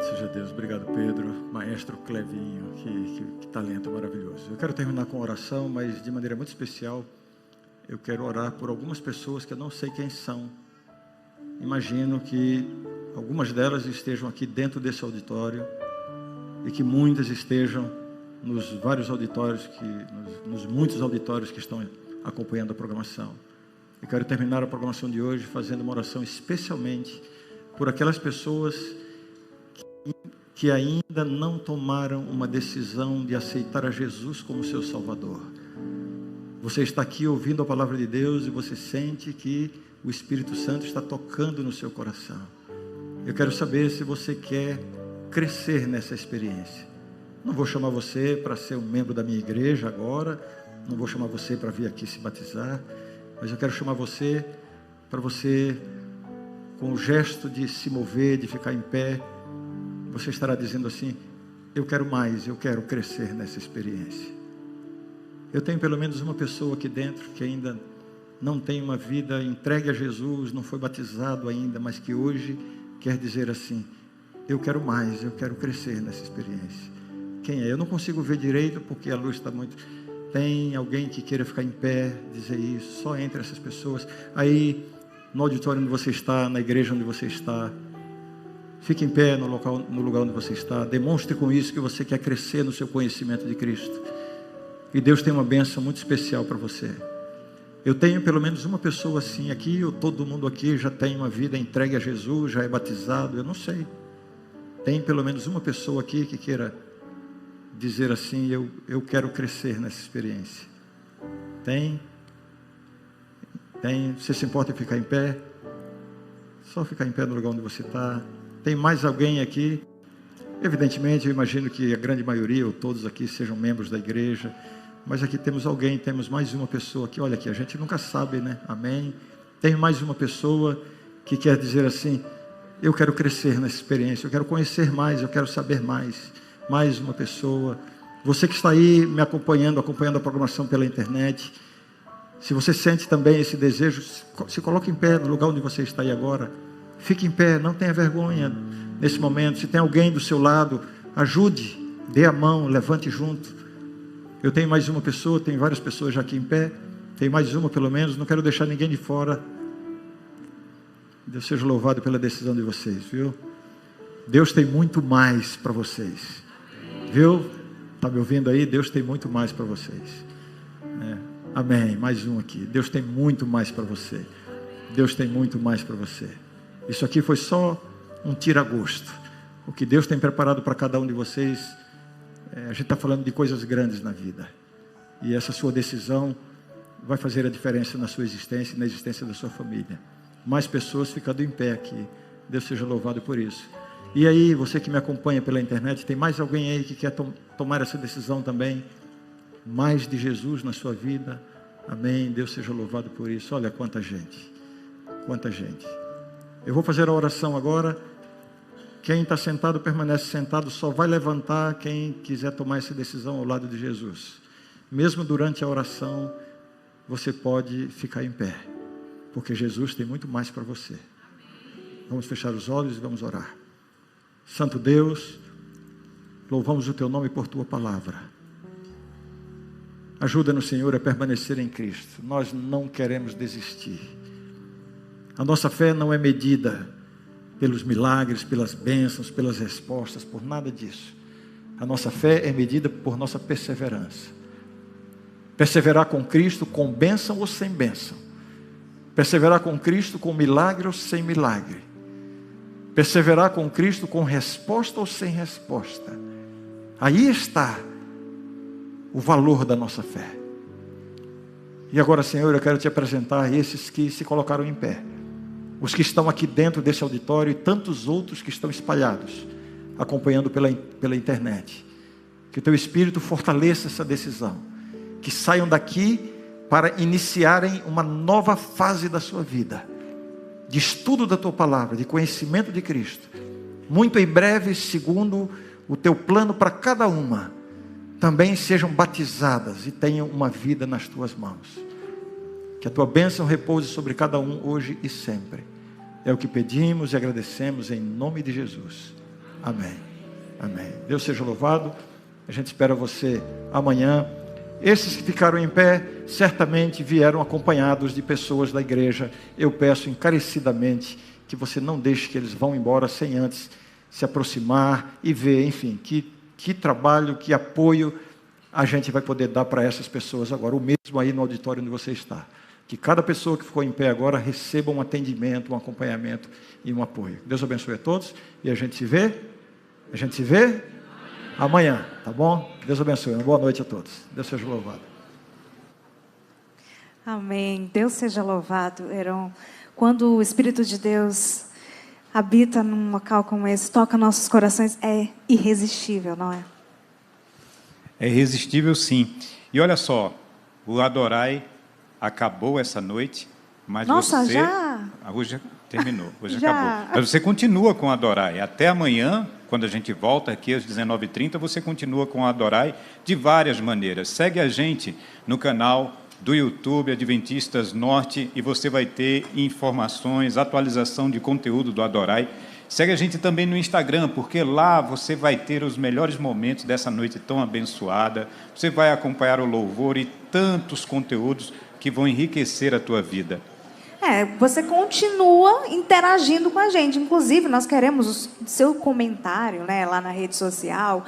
Louvado seja Deus. Obrigado, Pedro. Maestro Clevinho. Que talento maravilhoso. Eu quero terminar com oração, mas de maneira muito especial, eu quero orar por algumas pessoas que eu não sei quem são. Imagino que algumas delas estejam aqui dentro desse auditório e que muitas estejam nos vários auditórios, nos muitos auditórios que estão acompanhando a programação. Eu quero terminar a programação de hoje fazendo uma oração especialmente por aquelas pessoas que ainda não tomaram uma decisão de aceitar a Jesus como seu Salvador. Você está aqui ouvindo a palavra de Deus e você sente que o Espírito Santo está tocando no seu coração. Eu quero saber se você quer crescer nessa experiência. Não vou chamar você para ser um membro da minha igreja agora, não vou chamar você para vir aqui se batizar, mas eu quero chamar você para você, com o gesto de se mover, de ficar em pé, você estará dizendo assim: eu quero mais, eu quero crescer nessa experiência. Eu tenho pelo menos uma pessoa aqui dentro que ainda não tem uma vida entregue a Jesus, não foi batizado ainda, mas que hoje quer dizer assim: eu quero mais, eu quero crescer nessa experiência. Quem é? Eu não consigo ver direito porque a luz está muito... Tem alguém que queira ficar em pé, dizer isso? Só entre essas pessoas. Aí, no auditório onde você está, na igreja onde você está, fique em pé no lugar onde você está. Demonstre com isso que você quer crescer no seu conhecimento de Cristo. E Deus tem uma bênção muito especial para você. Eu tenho pelo menos uma pessoa assim aqui, ou todo mundo aqui já tem uma vida entregue a Jesus, já é batizado, eu não sei. Tem pelo menos uma pessoa aqui que queira dizer assim: eu quero crescer nessa experiência. Tem? Você se importa em ficar em pé? Só ficar em pé no lugar onde você está. Tem mais alguém aqui? Evidentemente, eu imagino que a grande maioria, ou todos aqui, sejam membros da igreja. Mas aqui temos alguém, temos mais uma pessoa aqui. Olha aqui, a gente nunca sabe, né? Amém? Tem mais uma pessoa que quer dizer assim: eu quero crescer nessa experiência, eu quero conhecer mais, eu quero saber mais. Mais uma pessoa. Você que está aí me acompanhando a programação pela internet, se você sente também esse desejo, se coloque em pé no lugar onde você está aí agora. Fique em pé, não tenha vergonha nesse momento. Se tem alguém do seu lado, ajude, dê a mão, levante junto. Eu tenho mais uma pessoa, tem várias pessoas já aqui em pé, tem mais uma pelo menos, não quero deixar ninguém de fora. Deus seja louvado pela decisão de vocês, viu? Deus tem muito mais para vocês. Viu? Está me ouvindo aí? Deus tem muito mais para vocês. Amém. Mais um aqui. Deus tem muito mais para você. Deus tem muito mais para você. Isso aqui foi só um tira-gosto. O que Deus tem preparado para cada um de vocês, a gente está falando de coisas grandes na vida. E essa sua decisão vai fazer a diferença na sua existência e na existência da sua família. Mais pessoas ficando em pé aqui. Deus seja louvado por isso. E aí, você que me acompanha pela internet, tem mais alguém aí que quer tomar essa decisão também? Mais de Jesus na sua vida? Amém. Deus seja louvado por isso. Olha quanta gente. Quanta gente. Eu vou fazer a oração agora. Quem está sentado, permanece sentado. Só vai levantar quem quiser tomar essa decisão ao lado de Jesus. Mesmo durante a oração, você pode ficar em pé. Porque Jesus tem muito mais para você. Vamos fechar os olhos e vamos orar. Santo Deus, louvamos o Teu nome por Tua palavra. Ajuda-nos, Senhor, a permanecer em Cristo. Nós não queremos desistir. A nossa fé não é medida pelos milagres, pelas bênçãos, pelas respostas, por nada disso. A nossa fé é medida por nossa perseverança. Perseverar com Cristo com bênção ou sem bênção. Perseverar com Cristo com milagre ou sem milagre. Perseverar com Cristo com resposta ou sem resposta. Aí está o valor da nossa fé. E agora, Senhor, eu quero te apresentar esses que se colocaram em pé. Os que estão aqui dentro desse auditório e tantos outros que estão espalhados, acompanhando pela internet. Que o Teu Espírito fortaleça essa decisão. Que saiam daqui para iniciarem uma nova fase da sua vida. De estudo da Tua palavra, de conhecimento de Cristo. Muito em breve, segundo o Teu plano para cada uma, também sejam batizadas e tenham uma vida nas Tuas mãos. Que a Tua bênção repouse sobre cada um hoje e sempre. É o que pedimos e agradecemos em nome de Jesus. Amém. Amém. Deus seja louvado. A gente espera você amanhã. Esses que ficaram em pé, certamente vieram acompanhados de pessoas da igreja. Eu peço encarecidamente que você não deixe que eles vão embora sem antes se aproximar e ver, enfim, que trabalho, que apoio a gente vai poder dar para essas pessoas agora, o mesmo aí no auditório onde você está. Que cada pessoa que ficou em pé agora receba um atendimento, um acompanhamento e um apoio. Deus abençoe a todos e a gente se vê amanhã, tá bom? Deus abençoe. Uma boa noite a todos. Deus seja louvado. Amém. Deus seja louvado, Heron. Quando o Espírito de Deus habita num local como esse, toca nossos corações, é irresistível, não é? É irresistível, sim. E olha só, o Adorai acabou essa noite, mas Nossa, você... já? Hoje terminou, hoje Já. acabou. Mas você continua com o Adorai. Até amanhã, quando a gente volta aqui às 19h30, você continua com o Adorai de várias maneiras. Segue a gente no canal do YouTube Adventistas Norte e você vai ter informações, atualização de conteúdo do Adorai. Segue a gente também no Instagram, porque lá você vai ter os melhores momentos dessa noite tão abençoada. Você vai acompanhar o louvor e tantos conteúdos que vão enriquecer a tua vida. Você continua interagindo com a gente. Inclusive, nós queremos o seu comentário, né, lá na rede social.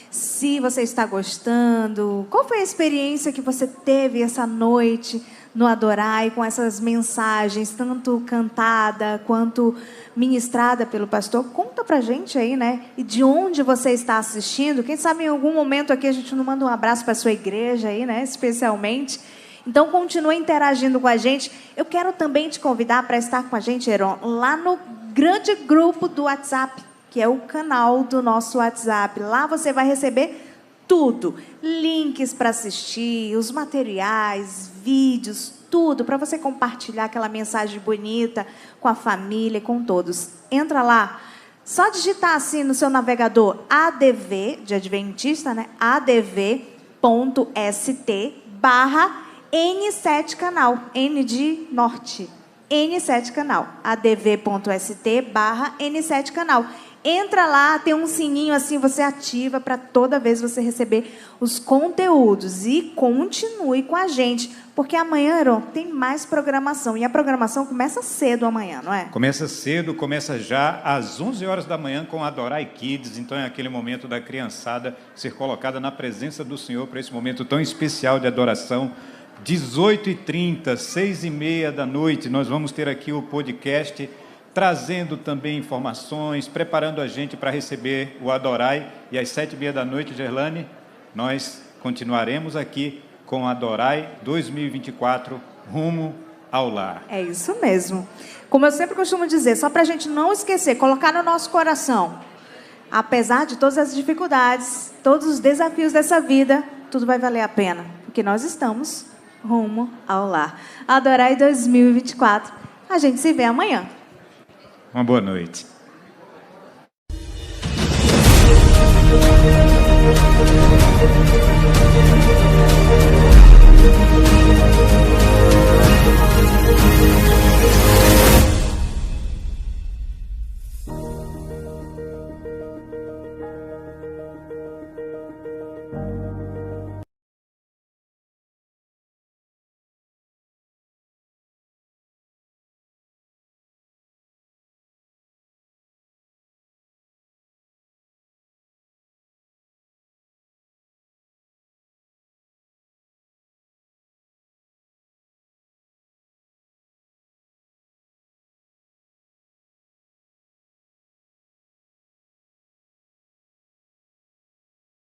Se você está gostando, qual foi a experiência que você teve essa noite no Adorai, com essas mensagens, tanto cantada quanto ministrada pelo pastor? Conta pra gente aí, né? E de onde você está assistindo? Quem sabe em algum momento aqui a gente não manda um abraço para a sua igreja aí, né? Especialmente. Então, continua interagindo com a gente. Eu quero também te convidar para estar com a gente, Heron, lá no grande grupo do WhatsApp, que é o canal do nosso WhatsApp. Lá você vai receber tudo. Links para assistir, os materiais, vídeos, tudo, para você compartilhar aquela mensagem bonita com a família e com todos. Entra lá. Só digitar assim no seu navegador ADV, de Adventista, né? adv.st/N7 canal, N de norte, N7 canal, adv.st/N7 canal. Entra lá, tem um sininho assim, você ativa para toda vez você receber os conteúdos. E continue com a gente, porque amanhã, Heron, tem mais programação. E a programação começa cedo amanhã, não é? Começa cedo, começa já às 11 horas da manhã com a Adorai Kids. Então é aquele momento da criançada ser colocada na presença do Senhor para esse momento tão especial de adoração. 18h30, 6h30 da noite, nós vamos ter aqui o podcast, trazendo também informações, preparando a gente para receber o Adorai. E às 7h30 da noite, Gerlane, nós continuaremos aqui com o Adorai 2024, rumo ao lar. É isso mesmo. Como eu sempre costumo dizer, só para a gente não esquecer, colocar no nosso coração, apesar de todas as dificuldades, todos os desafios dessa vida, tudo vai valer a pena, porque nós estamos rumo ao lar. Adorai 2024. A gente se vê amanhã. Uma boa noite. Thank you.